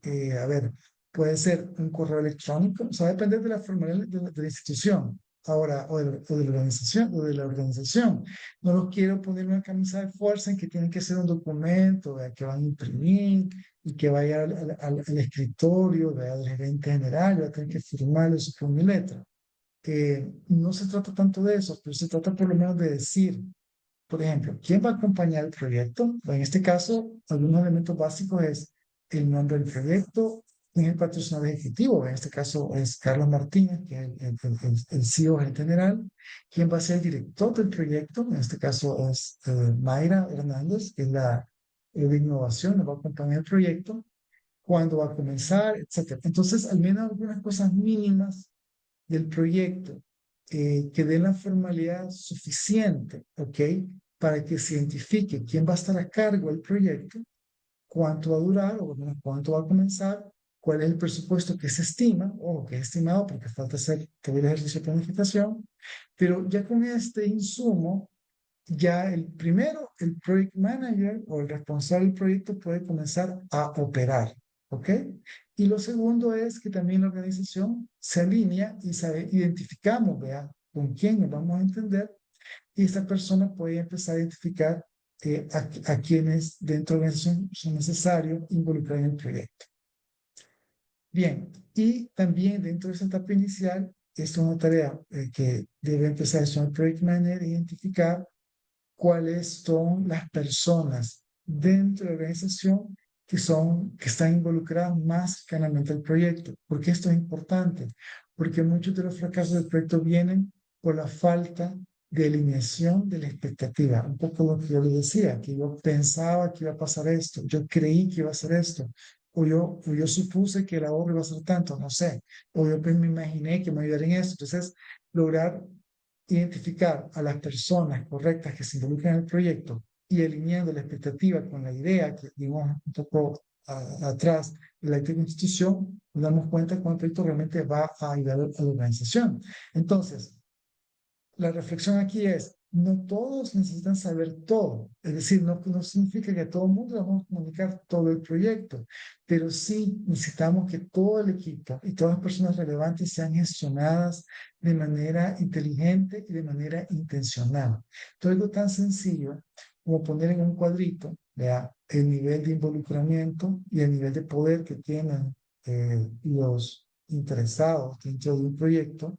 a ver, puede ser un correo electrónico, o sea, va a depender de la formalidad de la institución, ahora, o de la organización, o de la organización. No los quiero poner en una camisa de fuerza en que tienen que ser un documento, ¿verdad?, que van a imprimir y que vaya al escritorio, ¿verdad?, del gerente general, va a tener que firmarle su puño y letra. No se trata tanto de eso, pero se trata por lo menos de decir, por ejemplo, ¿quién va a acompañar el proyecto? En este caso, algunos elementos básicos es el nombre del proyecto, quién es el patrocinador ejecutivo. En este caso es Carlos Martínez, que es el CEO gerente general. ¿Quién va a ser el director del proyecto? En este caso es Mayra Hernández, que es la de innovación, nos va a acompañar el proyecto. ¿Cuándo va a comenzar? Etcétera. Entonces, al menos algunas cosas mínimas del proyecto que den la formalidad suficiente, ¿ok? Para que se identifique quién va a estar a cargo del proyecto, cuánto va a durar, o bueno, cuánto va a comenzar, cuál es el presupuesto que se estima, o que es estimado, porque falta hacer todo el ejercicio de planificación, pero ya con este insumo, ya el primero, el project manager o el responsable del proyecto puede comenzar a operar, ¿ok? Y lo segundo es que también la organización se alinea y sabe, identificamos, vea, con quién nos vamos a entender y esta persona puede empezar a identificar a quienes dentro de la organización son necesarios involucrar en el proyecto. Bien, y también dentro de esa etapa inicial, esto es una tarea que debe empezar el Project Manager, identificar cuáles son las personas dentro de la organización que están involucradas más claramente al proyecto. ¿Por qué esto es importante? Porque muchos de los fracasos del proyecto vienen por la falta de alineación de la expectativa. Un poco lo que yo les decía, que yo pensaba que iba a pasar esto, yo creí que iba a ser esto, o yo supuse que el ahorro iba a ser tanto, no sé, o yo pues me imaginé que me ayudaría en eso. Entonces, lograr identificar a las personas correctas que se involucran en el proyecto y alineando la expectativa con la idea que dimos un poco atrás de la institución, nos damos cuenta cuánto proyecto realmente va a ayudar a la organización. Entonces, la reflexión aquí es, no todos necesitan saber todo, es decir, no significa que a todo el mundo le vamos a comunicar todo el proyecto, pero sí necesitamos que todo el equipo y todas las personas relevantes sean gestionadas de manera inteligente y de manera intencional. Todo algo tan sencillo como poner en un cuadrito, vea, el nivel de involucramiento y el nivel de poder que tienen los interesados dentro de un proyecto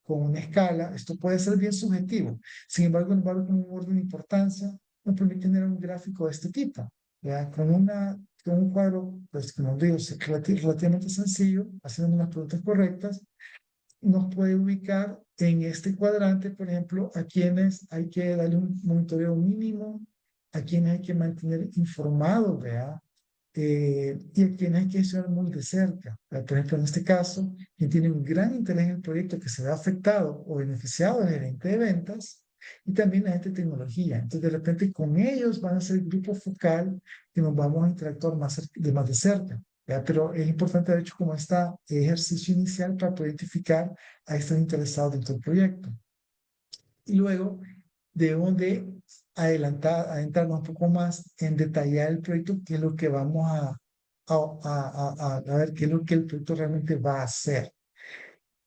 con una escala. Esto puede ser bien subjetivo. Sin embargo, con un orden de importancia, nos permite tener un gráfico de este tipo, ¿ya? Con un cuadro, pues, como digo, es relativamente sencillo, haciendo unas preguntas correctas, nos puede ubicar en este cuadrante, por ejemplo, a quienes hay que darle un monitoreo mínimo, a quienes hay que mantener informados, ¿vea? Y a quienes hay que estudiar muy de cerca. Por ejemplo, en este caso, quien tiene un gran interés en el proyecto que se ve afectado o beneficiado es el gerente de ventas y también la gente de tecnología. Entonces, de repente, con ellos van a ser el grupo focal que nos vamos a interactuar más de cerca. ¿Ya? Pero es importante haber hecho como este ejercicio inicial para poder identificar a estos interesados dentro del proyecto. Y luego debemos de adentrarnos un poco más en detallar el proyecto, qué es lo que vamos a ver, qué es lo que el proyecto realmente va a hacer.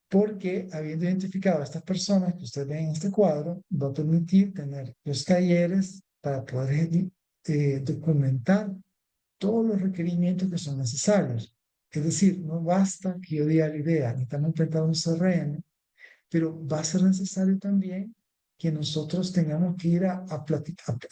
Porque habiendo identificado a estas personas que ustedes ven en este cuadro, va a permitir tener los talleres para poder documentar todos los requerimientos que son necesarios. Es decir, no basta que yo diga la idea, necesitamos implementar un CRM, pero va a ser necesario también que nosotros tengamos que ir a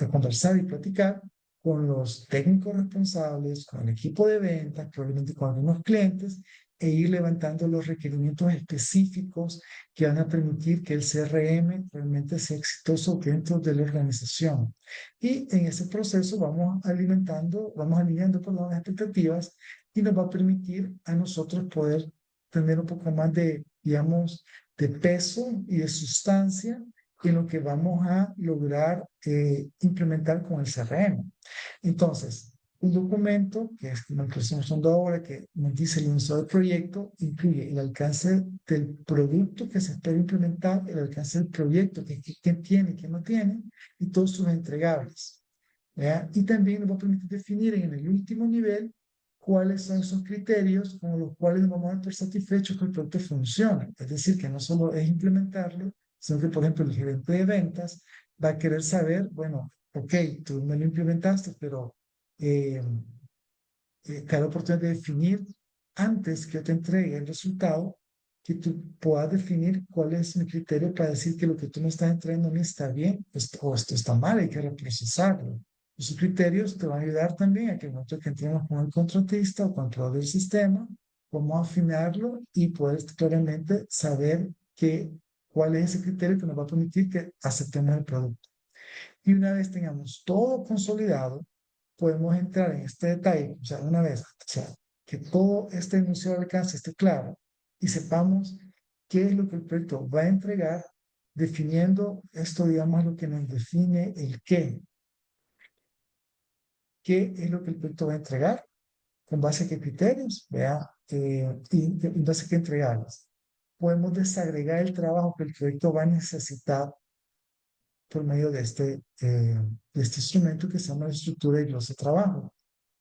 conversar y platicar con los técnicos responsables, con el equipo de ventas, probablemente con algunos clientes, e ir levantando los requerimientos específicos que van a permitir que el CRM realmente sea exitoso dentro de la organización. Y en ese proceso vamos alineando por las expectativas y nos va a permitir a nosotros poder tener un poco más de, digamos, de peso y de sustancia en lo que vamos a lograr implementar con el CRM. Entonces, un documento, que es como el que estamos usando ahora, que nos dice el inicio del proyecto, incluye el alcance del producto que se espera implementar, el alcance del proyecto, que tiene, que no tiene, y todos sus entregables. ¿Ya? Y también nos va a permitir definir en el último nivel cuáles son esos criterios con los cuales nos vamos a estar satisfechos que el producto funcione. Es decir, que no solo es implementarlo, sino que, por ejemplo, el gerente de ventas va a querer saber, bueno, ok, tú me lo implementaste, pero eh, cada oportunidad de definir antes que yo te entregue el resultado, que tú puedas definir cuál es mi criterio para decir que lo que tú me estás entregando a mí está bien o esto está mal, hay que reprocesarlo. Esos criterios te van a ayudar también a que nosotros que entremos con el contratista o control del sistema, cómo afinarlo y poder claramente saber cuál es ese criterio que nos va a permitir que aceptemos el producto. Y una vez tengamos todo consolidado, podemos entrar en este detalle, o sea, una vez, o sea, que todo este enunciado de alcance esté claro y sepamos qué es lo que el proyecto va a entregar, definiendo esto, digamos, lo que nos define el qué es lo que el proyecto va a entregar, con base a qué criterios, vea, y en base a qué entregarlas. Podemos desagregar el trabajo que el proyecto va a necesitar por medio de este instrumento que se llama estructura y glosa de trabajo.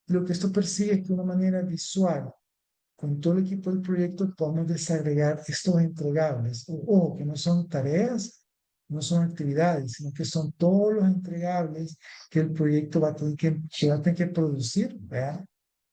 Lo que esto persigue es que de una manera visual, con todo el equipo del proyecto, podamos desagregar estos entregables, o que no son tareas, no son actividades, sino que son todos los entregables que el proyecto va a tener que va a tener que producir, ¿verdad?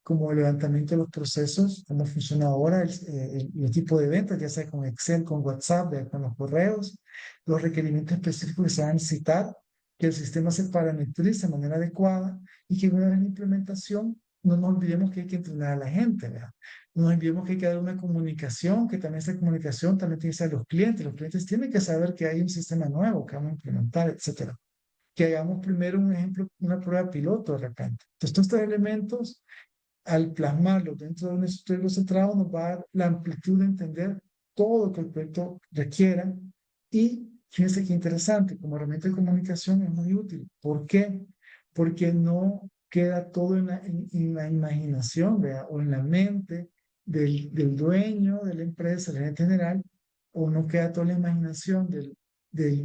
Como el levantamiento de los procesos, cómo funciona ahora el tipo de ventas, ya sea con Excel, con WhatsApp, ¿verdad? Con los correos, los requerimientos específicos que se van a necesitar, que el sistema se parametrice de manera adecuada y que una vez en la implementación no nos olvidemos que hay que entrenar a la gente, ¿verdad? No nos olvidemos que hay que dar una comunicación, que también esa comunicación también tiene que ser a los clientes tienen que saber que hay un sistema nuevo que vamos a implementar, etcétera. Que hagamos primero un ejemplo, una prueba piloto de repente. Entonces, todos estos elementos, al plasmarlos dentro de un estudio centrado, nos va a dar la amplitud de entender todo lo que el proyecto requiera y fíjense qué interesante, como herramienta de comunicación es muy útil. ¿Por qué? Porque no queda todo en la imaginación, ¿vea? O en la mente del dueño de la empresa, del gerente general, o no queda toda la imaginación del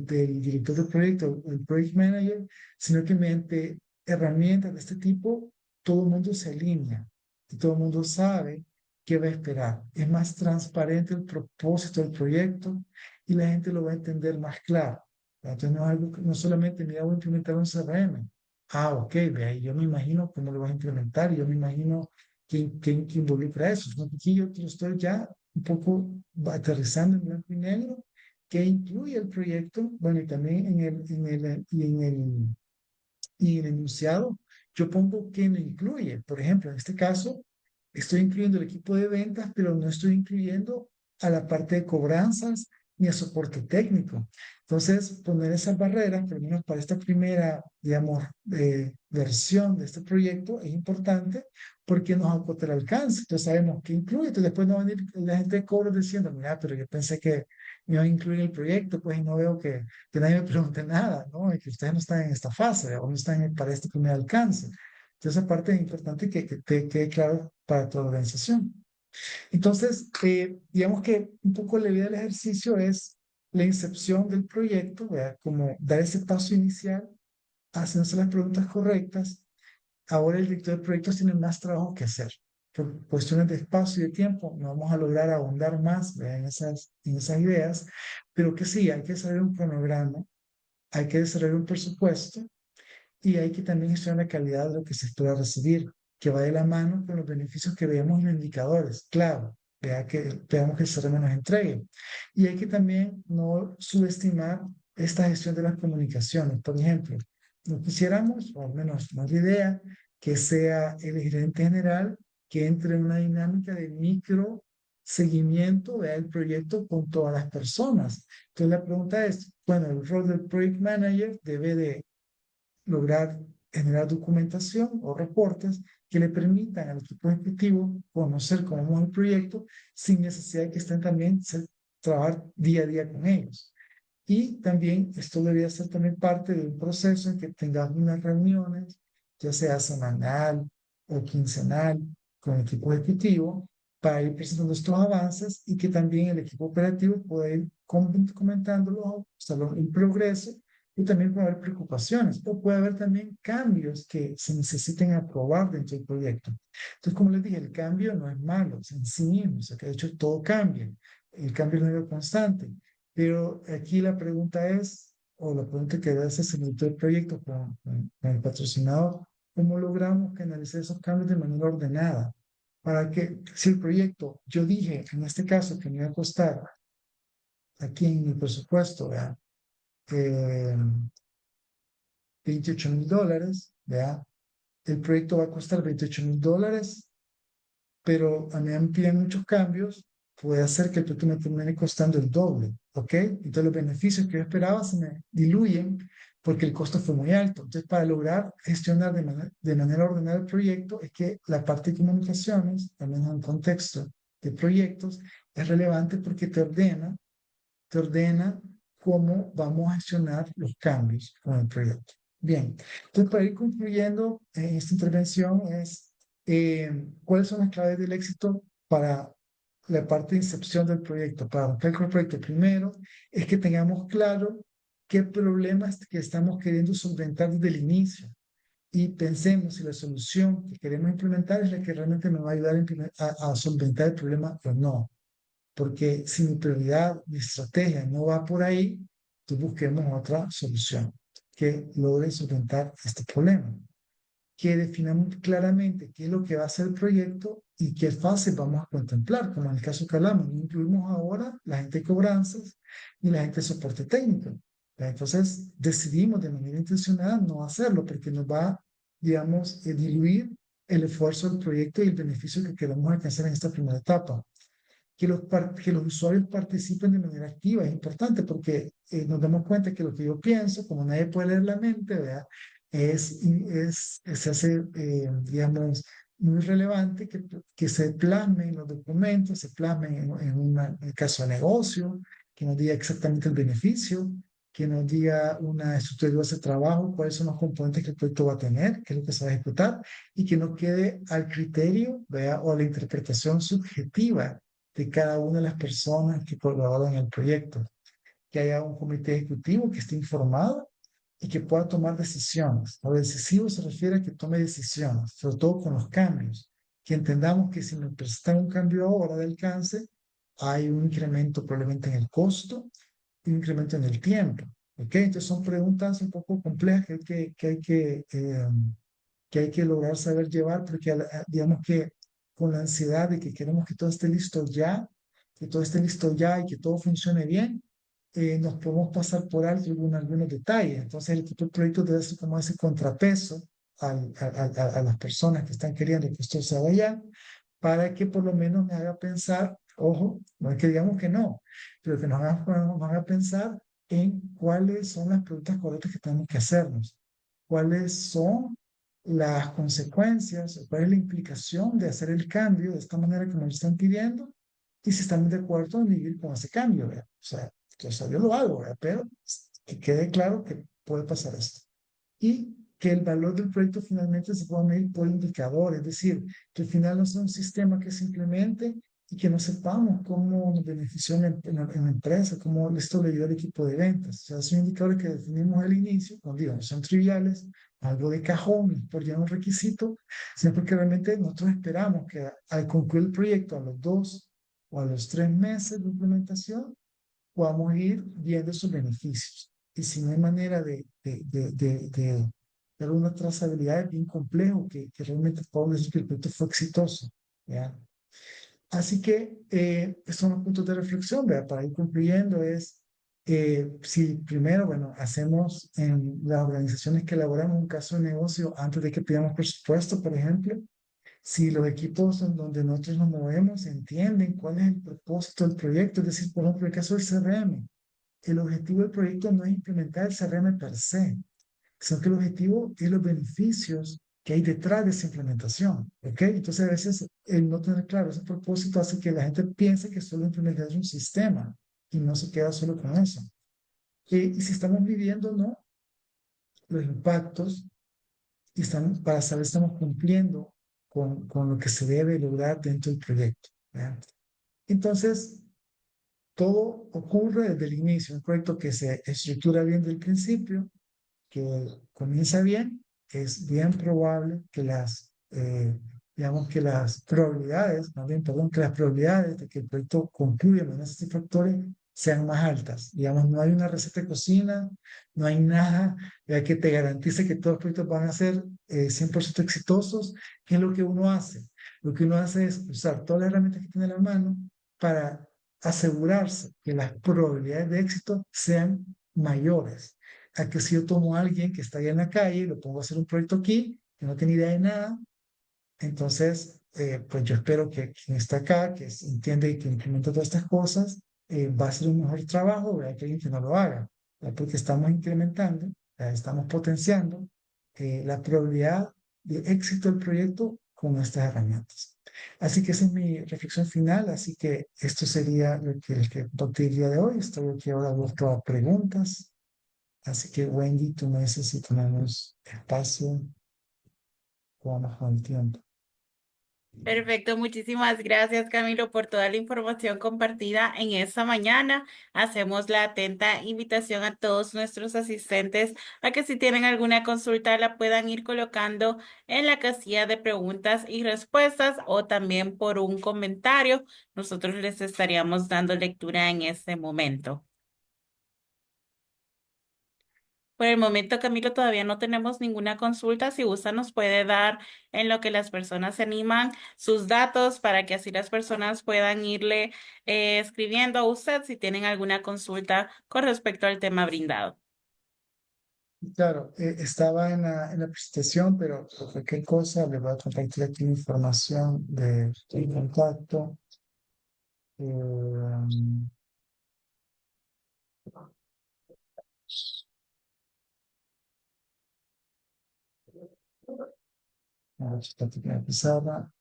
director del proyecto, el project manager, sino que mediante herramientas de este tipo, todo el mundo se alinea y todo el mundo sabe qué va a esperar. Es más transparente el propósito del proyecto y la gente lo va a entender más claro. Entonces no es algo no solamente, mira, voy a implementar un CRM. Ah, ok, ve ahí, yo me imagino cómo lo vas a implementar, yo me imagino que involucra eso. ¿No? Aquí yo estoy ya un poco aterrizando en blanco y negro, que incluye el proyecto, bueno, y también y en el enunciado yo pongo que no incluye. Por ejemplo, en este caso, estoy incluyendo el equipo de ventas, pero no estoy incluyendo a la parte de cobranzas ni a soporte técnico. Entonces, poner esas barreras, por lo menos para esta primera, digamos, versión de este proyecto, es importante porque nos acota el alcance. Entonces, sabemos qué incluye. Entonces, después no va a venir la gente de cobro diciendo, mira, pero yo pensé que me iban a incluir el proyecto, pues y no veo que nadie me pregunte nada, ¿no? Y que ustedes no están en esta fase o no están para este primer alcance. Entonces, esa parte es importante que te quede claro para tu organización. Entonces, digamos que un poco la idea del ejercicio es la incepción del proyecto, ¿verdad? Como dar ese paso inicial, haciéndose las preguntas correctas. Ahora el director de proyectos tiene más trabajo que hacer. Por cuestiones de espacio y de tiempo, no vamos a lograr ahondar más, ¿verdad? En esas ideas, pero que sí, hay que hacer un cronograma, hay que desarrollar un presupuesto y hay que también estudiar la calidad de lo que se espera recibir, que va de la mano con los beneficios que veamos en los indicadores. Claro, veamos que el CRM nos entregue. Y hay que también no subestimar esta gestión de las comunicaciones. Por ejemplo, no quisiéramos, o al menos no es la idea, que sea el gerente general que entre en una dinámica de micro seguimiento del proyecto con todas las personas. Entonces la pregunta es, bueno, el rol del project manager debe de lograr generar documentación o reportes que le permitan al equipo ejecutivo conocer cómo es el proyecto sin necesidad de que estén también trabajar día a día con ellos. Y también esto debería ser también parte de un proceso en que tengamos unas reuniones, ya sea semanal o quincenal, con el equipo ejecutivo, para ir presentando estos avances y que también el equipo operativo pueda ir comentándolo, o sea, el progreso, y también puede haber preocupaciones, o puede haber también cambios que se necesiten aprobar dentro del proyecto. Entonces, como les dije, el cambio no es malo en sí mismo, o sea, que de hecho todo cambia, el cambio es algo constante, pero aquí la pregunta es, o la pregunta que debe hacerse en el proyecto con el patrocinador, ¿cómo logramos canalizar esos cambios de manera ordenada? Para que si el proyecto, yo dije en este caso que me iba a costar aquí en mi presupuesto, ¿verdad? Eh, $28,000, ¿verdad? El proyecto va a costar $28,000, pero a mí me piden muchos cambios, puede hacer que el producto me termine costando el doble, ¿ok? Entonces los beneficios que yo esperaba se me diluyen porque el costo fue muy alto. Entonces, para lograr gestionar de manera ordenada el proyecto, es que la parte de comunicaciones, también en un contexto de proyectos, es relevante porque te ordena cómo vamos a gestionar los cambios con el proyecto. Bien, entonces para ir concluyendo esta intervención es cuáles son las claves del éxito para la parte de incepción del proyecto, para arrancar con el proyecto. Primero es que tengamos claro qué problemas que estamos queriendo solventar desde el inicio y pensemos si la solución que queremos implementar es la que realmente me va a ayudar a solventar el problema o no. Porque si mi prioridad, mi estrategia no va por ahí, Entonces busquemos otra solución que logre solventar este problema, que definamos claramente qué es lo que va a ser el proyecto y qué fases vamos a contemplar, como en el caso que hablamos, no incluimos ahora la gente de cobranzas y la gente de soporte técnico. Entonces decidimos de manera intencionada no hacerlo porque nos va, digamos, diluir el esfuerzo del proyecto y el beneficio que queremos alcanzar en esta primera etapa. Que los usuarios participen de manera activa es importante porque nos damos cuenta que lo que yo pienso, como nadie puede leer la mente, ¿verdad? Se hace, digamos, muy relevante que se plasme en los documentos, se plasme en el caso de negocio, que nos diga exactamente el beneficio, que nos diga una estructura de ese trabajo, cuáles son los componentes que el proyecto va a tener, qué es lo que se va a ejecutar, y que no quede al criterio, ¿verdad? O a la interpretación subjetiva de cada una de las personas que colaboran en el proyecto, que haya un comité ejecutivo que esté informado y que pueda tomar decisiones. Lo decisivo se refiere a que tome decisiones, sobre todo con los cambios, que entendamos que si me presentan un cambio ahora de alcance, hay un incremento probablemente en el costo y un incremento en el tiempo. ¿Ok? Entonces son preguntas un poco complejas que hay que lograr saber llevar, porque digamos que con la ansiedad de que queremos que todo esté listo ya, que todo esté listo ya y que todo funcione bien, nos podemos pasar por alto algunos detalles. Entonces el equipo de proyectos debe ser como ese contrapeso a las personas que están queriendo que esto se haga ya, para que por lo menos me haga pensar, ojo, no es que digamos que no, pero que nos haga pensar en cuáles son las preguntas correctas que tenemos que hacernos, cuáles son las consecuencias, o cuál es la implicación de hacer el cambio de esta manera como lo están pidiendo y si estamos de acuerdo en vivir con ese cambio, ¿verdad? O sea, yo lo hago, ¿verdad? Pero que quede claro que puede pasar esto. Y que el valor del proyecto finalmente se pueda medir por indicadores, es decir, que al final no sea un sistema que simplemente y que no sepamos cómo nos benefició en la empresa, cómo esto le dio al equipo de ventas. O sea, son indicadores que definimos al inicio, no digo, no son triviales, algo de cajón, por ya un requisito, sino porque realmente nosotros esperamos que al concluir el proyecto a los 2 o a los 3 meses de implementación, podamos ir viendo sus beneficios. Y si no hay manera de dar una trazabilidad, es bien complejo que realmente podamos decir que el proyecto fue exitoso. ¿Ya? Así que estos son los puntos de reflexión, ¿verdad? Para ir concluyendo es, si primero, bueno, hacemos en las organizaciones que elaboramos un caso de negocio antes de que pidamos presupuesto, por ejemplo, si los equipos en donde nosotros nos movemos entienden cuál es el propósito del proyecto, es decir, por ejemplo, el caso del CRM, el objetivo del proyecto no es implementar el CRM per se, sino que el objetivo es los beneficios que hay detrás de esa implementación. ¿Ok? Entonces, a veces el no tener claro ese propósito hace que la gente piense que solo implementar un sistema y no se queda solo con eso. Y si estamos midiendo, ¿no? Los impactos y estamos, para saber si estamos cumpliendo con lo que se debe lograr dentro del proyecto. ¿Verdad? Entonces, todo ocurre desde el inicio, un proyecto que se estructura bien desde el principio, que comienza bien, es bien probable que digamos que las probabilidades, más bien, perdón, que las probabilidades de que el proyecto concluya de manera satisfactoria sean más altas. Digamos, no hay una receta de cocina, no hay nada que te garantice que todos los proyectos van a ser 100% exitosos. ¿Qué es lo que uno hace? Lo que uno hace es usar todas las herramientas que tiene a la mano para asegurarse que las probabilidades de éxito sean mayores a que si yo tomo a alguien que está allá en la calle y lo pongo a hacer un proyecto aquí, que no tiene idea de nada, entonces, pues yo espero que quien está acá, que entiende y que implementa todas estas cosas, va a hacer un mejor trabajo, ¿verdad? Que alguien que no lo haga, ¿verdad? Porque estamos incrementando, estamos potenciando la probabilidad de éxito del proyecto con estas herramientas. Así que esa es mi reflexión final, así que esto sería lo que compartí el día de hoy. Estoy aquí ahora abierto a preguntas. Así que Wendy, tú me dices si tenemos espacio, vamos con el tiempo. Perfecto, muchísimas gracias Camilo por toda la información compartida en esta mañana. Hacemos la atenta invitación a todos nuestros asistentes a que si tienen alguna consulta la puedan ir colocando en la casilla de preguntas y respuestas o también por un comentario. Nosotros les estaríamos dando lectura en este momento. Por el momento, Camilo, todavía no tenemos ninguna consulta. Si gusta, nos puede dar en lo que las personas se animan sus datos para que así las personas puedan irle escribiendo a usted si tienen alguna consulta con respecto al tema brindado. Claro, estaba en la presentación, pero por cualquier cosa le voy a compartir aquí la información de contacto. Eh, a ver si está aquí en la pizarra.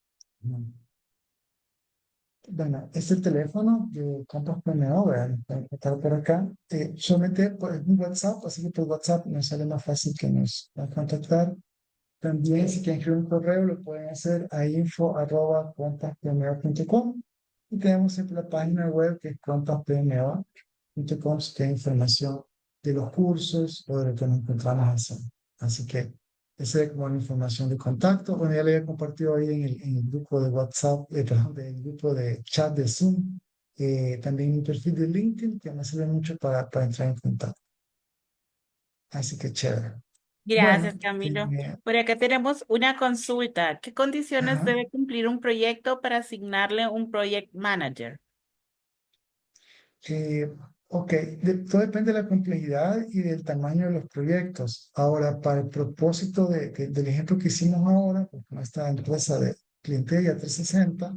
Bueno, este teléfono de Compass Planeado, vean, pueden encontrar por acá. Solamente pues, un WhatsApp, así que por WhatsApp nos sale más fácil que nos va a contactar. También, si quieren escribir un correo, lo pueden hacer a info@compasplaneo.com. Y tenemos siempre la página web que es compasplaneo.com, si quieren información de los cursos o de lo que nos encontramos haciendo. Así que esa es como la información de contacto. Bueno, ya le había compartido ahí en el grupo de WhatsApp, perdón, del grupo de chat de Zoom, también mi perfil de LinkedIn, que me sirve mucho para entrar en contacto. Así que chévere. Gracias, Bueno, Camilo. Por acá tenemos una consulta. ¿Qué condiciones ajá. debe cumplir un proyecto para asignarle un project manager? Eh, ok, todo depende de la complejidad y del tamaño de los proyectos. Ahora, para el propósito del ejemplo que hicimos ahora, pues, con esta empresa de Clientelia 360,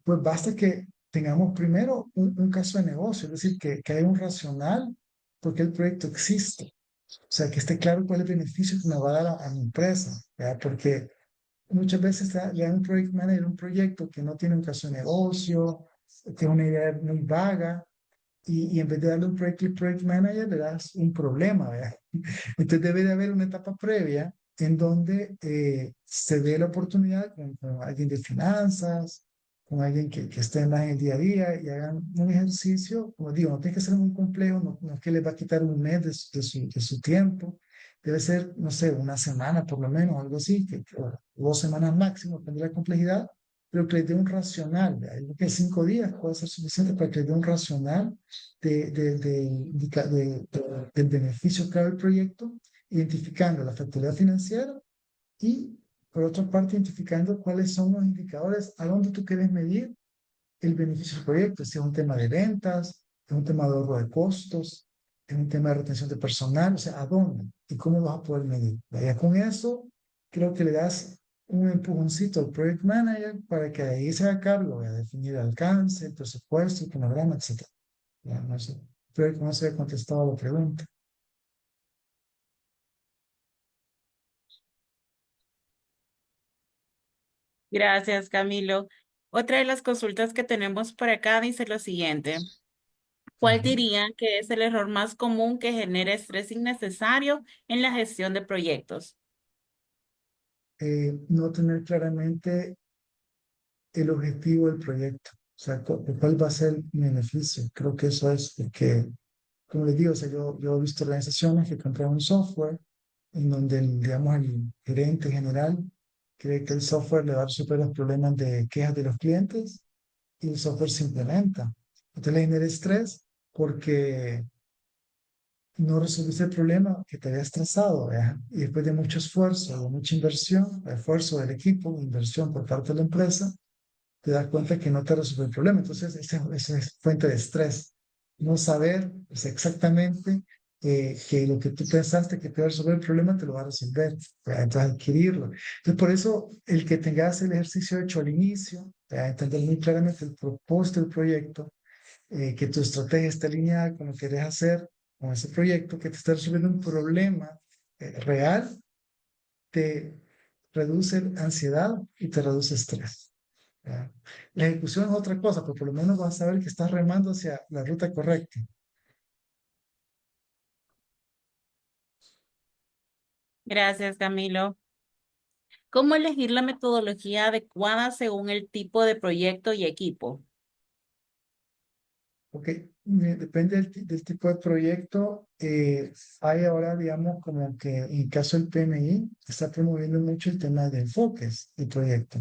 pues basta que tengamos primero un caso de negocio, es decir, que haya un racional porque el proyecto existe. O sea, que esté claro cuál es el beneficio que me va a dar a mi empresa, ¿verdad? Porque muchas veces le dan un project manager un proyecto que no tiene un caso de negocio, tiene una idea muy vaga, y en vez de darle un project manager, le das un problema, ¿verdad? Entonces debe de haber una etapa previa en donde se dé la oportunidad con alguien de finanzas, con alguien que esté más en el día a día y hagan un ejercicio, como digo, no tiene que ser muy complejo, no es que les va a quitar un mes de su tiempo, debe ser, no sé, una semana por lo menos, algo así, o 2 semanas máximo, depende de la complejidad, pero que les dé un racional, ¿verdad? Yo creo que 5 días puede ser suficiente para que les dé un racional del beneficio que da el proyecto, identificando la factibilidad financiera y, por otra parte, identificando cuáles son los indicadores a dónde tú quieres medir el beneficio del proyecto, si es un tema de ventas, es un tema de ahorro de costos, es un tema de retención de personal, o sea, a dónde y cómo vas a poder medir. Ya con eso, creo que le das un empujoncito al project manager para que de ahí se haga cargo de definir el alcance, el presupuesto, el cronograma, etc. Ya, no sé. Espero que no se haya contestado la pregunta. Gracias, Camilo. Otra de las consultas que tenemos por acá dice lo siguiente. ¿Cuál Ujú. diría que es el error más común que genera estrés innecesario en la gestión de proyectos? No tener claramente el objetivo del proyecto, o sea, cuál va a ser el beneficio. Creo que eso es porque, como les digo, o sea, yo he visto organizaciones que compran un software en donde, digamos, el gerente general cree que el software le va a resolver los problemas de quejas de los clientes y el software se implementa. Entonces le genera estrés porque no resolviste el problema que te había estresado, ¿verdad? Y después de mucho esfuerzo, de mucha inversión, esfuerzo del equipo, inversión por parte de la empresa, te das cuenta que no te resuelve el problema. Entonces, esa es fuente de estrés. No saber pues, exactamente que lo que tú pensaste que te iba a resolver el problema te lo va a resolver, ¿verdad? Entonces, adquirirlo. Entonces, por eso, el que tengas el ejercicio hecho al inicio, ¿verdad? Entender muy claramente el propósito del proyecto, que tu estrategia esté alineada con lo que quieres hacer con ese proyecto, que te está resolviendo un problema real, te reduce ansiedad y te reduce estrés. ¿Ya? La ejecución es otra cosa, pero por lo menos vas a saber que estás remando hacia la ruta correcta. Gracias, Camilo. ¿Cómo elegir la metodología adecuada según el tipo de proyecto y equipo? ¿Ok? Depende del tipo de proyecto. Hay ahora, digamos, como que en el caso del PMI, está promoviendo mucho el tema de enfoques de proyecto.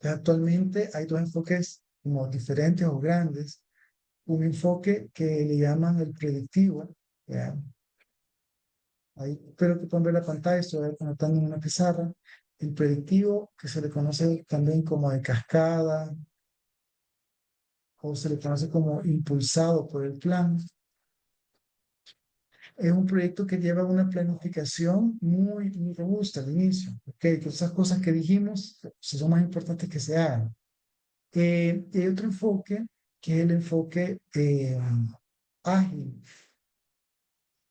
Actualmente hay dos enfoques como diferentes o grandes. Un enfoque que le llaman el predictivo, ¿ya? Ahí espero que puedan ver la pantalla, estoy anotando en una pizarra. El predictivo, que se le conoce también como de cascada o se le conoce como impulsado por el plan, es un proyecto que lleva una planificación muy robusta al inicio. ¿Ok? Que esas cosas que dijimos son más importantes que se hagan. Hay otro enfoque, que es el enfoque ágil,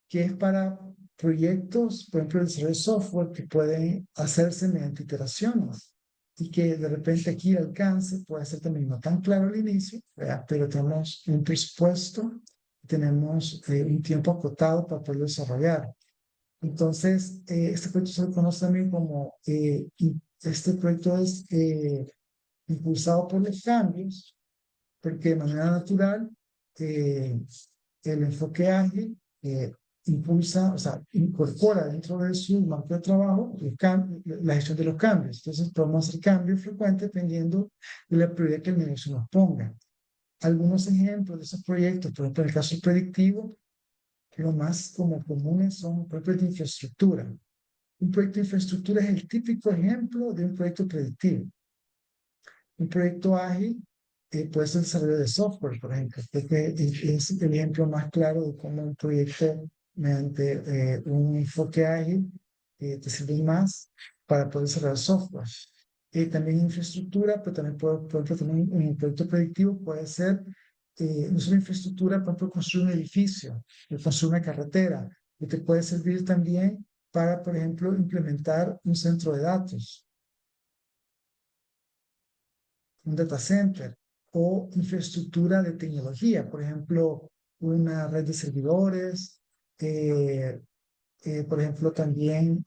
que es para proyectos, por ejemplo, el desarrollo de software que pueden hacerse mediante iteraciones y que de repente aquí el alcance puede ser también no tan claro al inicio, ¿verdad? Pero tenemos un presupuesto, tenemos un tiempo acotado para poderlo desarrollar. Entonces, este proyecto se conoce también como, este proyecto es impulsado por los cambios, porque de manera natural eh, el enfoque ágil impulsa, o sea, incorpora dentro de su marco de trabajo la gestión de los cambios. Entonces, podemos hacer cambios frecuentes dependiendo de la prioridad que el negocio nos ponga. Algunos ejemplos de esos proyectos, por ejemplo, en el caso predictivo, lo más como comunes son proyectos de infraestructura. Un proyecto de infraestructura es el típico ejemplo de un proyecto predictivo. Un proyecto ágil puede ser el desarrollo de software, por ejemplo, que es el ejemplo más claro de cómo un proyecto mediante un enfoque ágil te sirve más para poder desarrollar software. También infraestructura, pero también por ejemplo, también un proyecto predictivo puede ser no solo infraestructura, por ejemplo, construir un edificio, construir una carretera, y te puede servir también para, por ejemplo, implementar un centro de datos, un data center o infraestructura de tecnología, por ejemplo, una red de servidores, eh, por ejemplo, también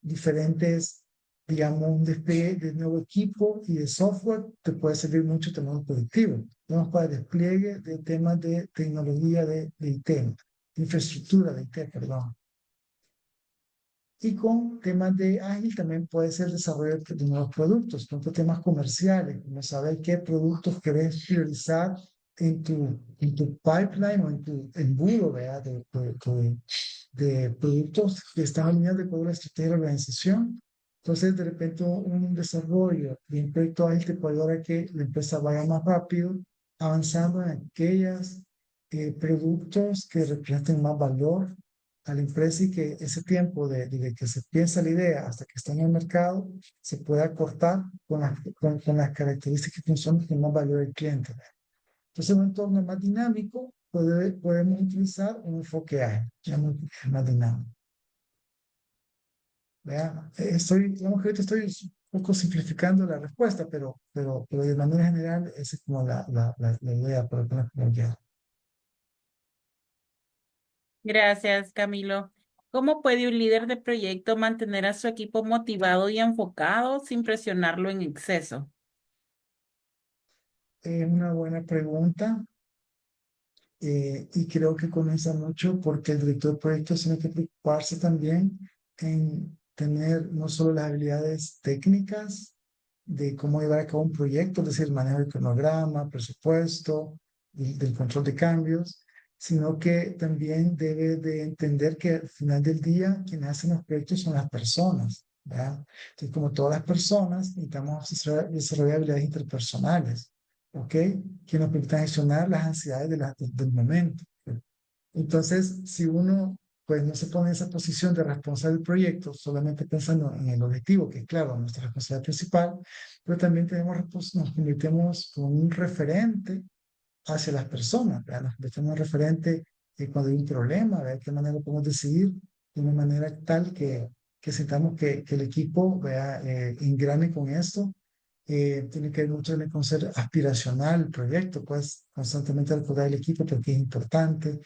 diferentes, digamos, un despliegue de nuevo equipo y de software te puede servir mucho también el productivo. Vamos para despliegue de temas de tecnología de IT, de infraestructura de IT, perdón. Y con temas de ágil también puede ser desarrollo de nuevos productos, por ejemplo, temas comerciales, como saber qué productos querés priorizar en tu pipeline o en tu embudo, ¿verdad? De productos que están alineados con la estrategia de la organización. Entonces, de repente, un desarrollo de un proyecto ágil te puede ayudar a que la empresa vaya más rápido, avanzando en aquellos productos que representen más valor a la empresa y que ese tiempo de que se piensa la idea hasta que está en el mercado se pueda cortar con las características que son que más valor al cliente. Entonces, en un entorno más dinámico, podemos utilizar un enfoque ágil, ya más dinámico. ¿Vea? Digamos que ahorita estoy un poco simplificando la respuesta, pero de manera general, esa es como la idea para poner como ya. Gracias, Camilo. ¿Cómo puede un líder de proyecto mantener a su equipo motivado y enfocado sin presionarlo en exceso? Es una buena pregunta. Y creo que comienza mucho porque el director de proyectos tiene que preocuparse también en tener no solo las habilidades técnicas de cómo llevar a cabo un proyecto, es decir, el manejo del cronograma, presupuesto, y del control de cambios, sino que también debe de entender que al final del día quienes hacen los proyectos son las personas, ¿verdad? Entonces, como todas las personas, necesitamos desarrollar habilidades interpersonales. ¿Ok? Que nos permitan gestionar las ansiedades del momento. Entonces, si uno pues no se pone en esa posición de responsable del proyecto, solamente pensando en el objetivo, que es claro, nuestra responsabilidad principal, pero también nos convertimos como un referente hacia las personas, ¿verdad? Nos convertimos en un referente cuando hay un problema, ¿verdad? De qué manera podemos decidir de una manera tal que sintamos que el equipo vea, engrane con esto. Tiene que ver mucho también con ser aspiracional el proyecto, pues constantemente recordar el equipo porque es importante,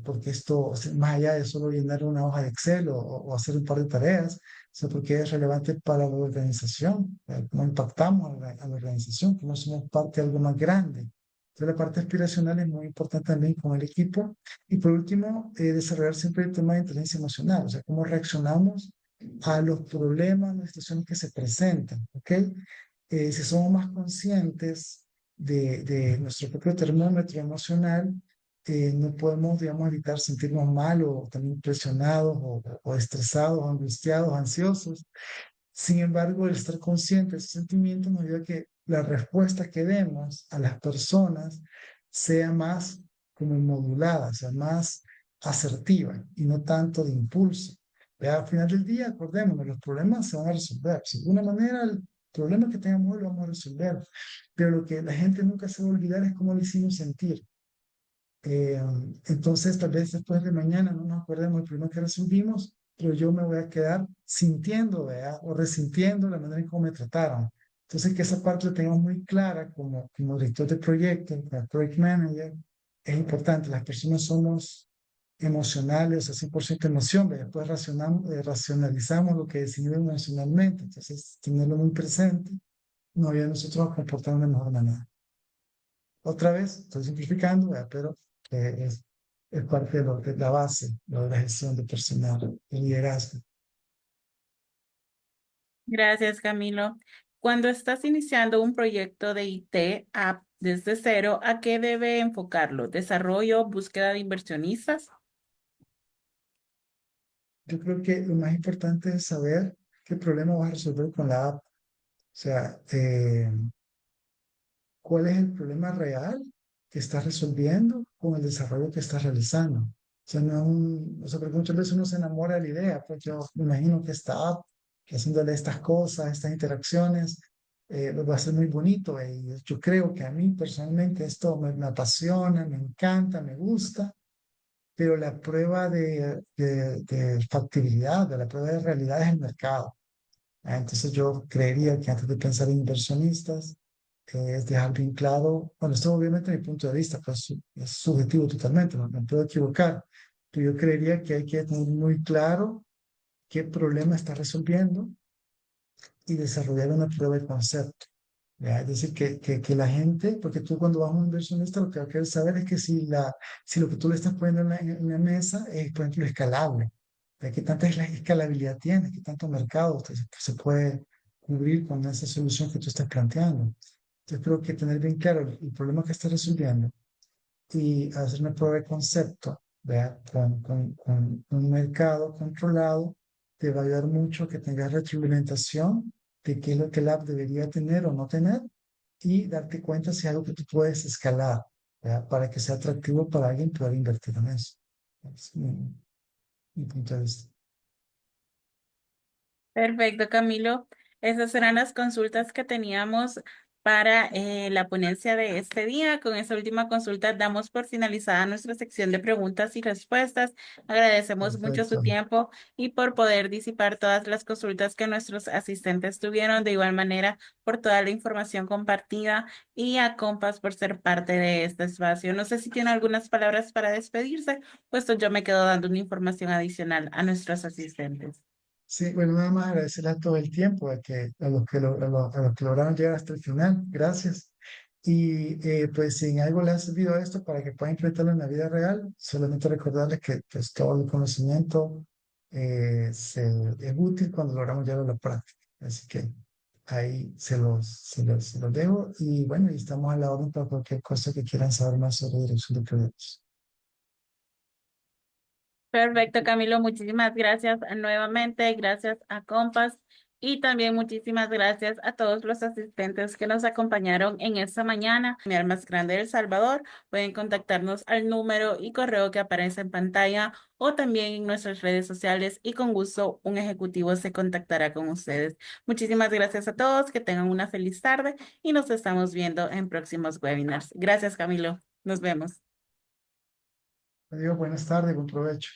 porque esto, o sea, más allá de solo llenar una hoja de Excel o hacer un par de tareas, sino porque es relevante para la organización, cómo impactamos a la organización, cómo somos parte de algo más grande. Entonces, la parte aspiracional es muy importante también con el equipo. Y por último, desarrollar siempre el tema de inteligencia emocional, o sea, cómo reaccionamos a los problemas, las situaciones que se presentan, ¿ok? Si somos más conscientes de nuestro propio termómetro emocional, no podemos, digamos, evitar sentirnos mal o también presionados o estresados, o angustiados, ansiosos. Sin embargo, el estar consciente de ese sentimiento nos ayuda a que la respuesta que demos a las personas sea más como modulada, sea más asertiva y no tanto de impulso. Ya, al final del día, acordémonos, los problemas se van a resolver. Si de alguna manera el problema que tengamos hoy lo vamos a resolver, pero lo que la gente nunca se va a olvidar es cómo lo hicimos sentir. Eh, entonces, tal vez después de mañana no nos acordemos del problema que resolvimos, pero yo me voy a quedar sintiendo, ¿verdad? O resintiendo la manera en cómo me trataron. Entonces, que esa parte la tengamos muy clara como director de proyecto, como project manager, es importante. Las personas somos emocionales, a 100% emoción, ¿verdad? Después racionalizamos lo que decidimos emocionalmente. Entonces, tenerlo muy presente nos ayuda a nosotros a comportarnos de mejor manera. Otra vez, estoy simplificando, ¿verdad? Pero es parte de la base, lo de la gestión de personal, el liderazgo. Gracias, Camilo. Cuando estás iniciando un proyecto de IT app desde cero, ¿a qué debe enfocarlo? ¿Desarrollo, búsqueda de inversionistas? Yo creo que lo más importante es saber qué problema vas a resolver con la app. O sea, cuál es el problema real que estás resolviendo con el desarrollo que estás realizando. O sea, no es o sea, porque muchas veces uno se enamora de la idea, pues yo me imagino que esta app, que haciéndole estas cosas, estas interacciones, lo va a ser muy bonito. Y yo creo que a mí personalmente esto me apasiona, me encanta, me gusta, pero la prueba de factibilidad, de la prueba de realidad es el mercado. Entonces yo creería que antes de pensar en inversionistas, es dejar bien claro, bueno, esto obviamente es mi punto de vista, pues es subjetivo totalmente, no me puedo equivocar, pero yo creería que hay que tener muy claro qué problema está resolviendo y desarrollar una prueba de concepto. ¿Ya? Es decir, que la gente, porque tú cuando vas a un inversionista lo que va a querer saber es que si lo que tú le estás poniendo en la mesa es, por ejemplo, escalable. ¿De qué tanta escalabilidad tiene? ¿Qué tanto mercado se puede cubrir con esa solución que tú estás planteando? Yo creo que tener bien claro el problema que estás resolviendo y hacer una prueba de concepto, ¿vea? Con un mercado controlado, te va a ayudar mucho que tengas retroalimentación de qué es lo que el app debería tener o no tener y darte cuenta si es algo que tú puedes escalar, ¿vea? Para que sea atractivo para alguien poder invertir en eso. Es mi punto de vista. Perfecto, Camilo. Esas eran las consultas que teníamos para la ponencia de este día. Con esta última consulta damos por finalizada nuestra sección de preguntas y respuestas. Agradecemos mucho su Perfecto. tiempo y por poder disipar todas las consultas que nuestros asistentes tuvieron. De igual manera, por toda la información compartida y a Compass por ser parte de este espacio. No sé si tiene algunas palabras para despedirse, puesto yo me quedo dando una información adicional a nuestros asistentes. Sí, bueno, nada más agradecerles a todo el tiempo, a los a los que lograron llegar hasta el final. Gracias. Y pues si en algo les ha servido esto para que puedan implementarlo en la vida real, solamente recordarles que pues, todo el conocimiento es útil cuando logramos llevarlo a la práctica. Así que ahí se los dejo y bueno, y estamos a la orden para cualquier cosa que quieran saber más sobre dirección de proyectos. Perfecto, Camilo. Muchísimas gracias nuevamente. Gracias a Compass y también muchísimas gracias a todos los asistentes que nos acompañaron en esta mañana. Mi más grande de El Salvador. Pueden contactarnos al número y correo que aparece en pantalla o también en nuestras redes sociales y con gusto un ejecutivo se contactará con ustedes. Muchísimas gracias a todos. Que tengan una feliz tarde y nos estamos viendo en próximos webinars. Gracias, Camilo. Nos vemos. Adiós, buenas tardes, buen provecho.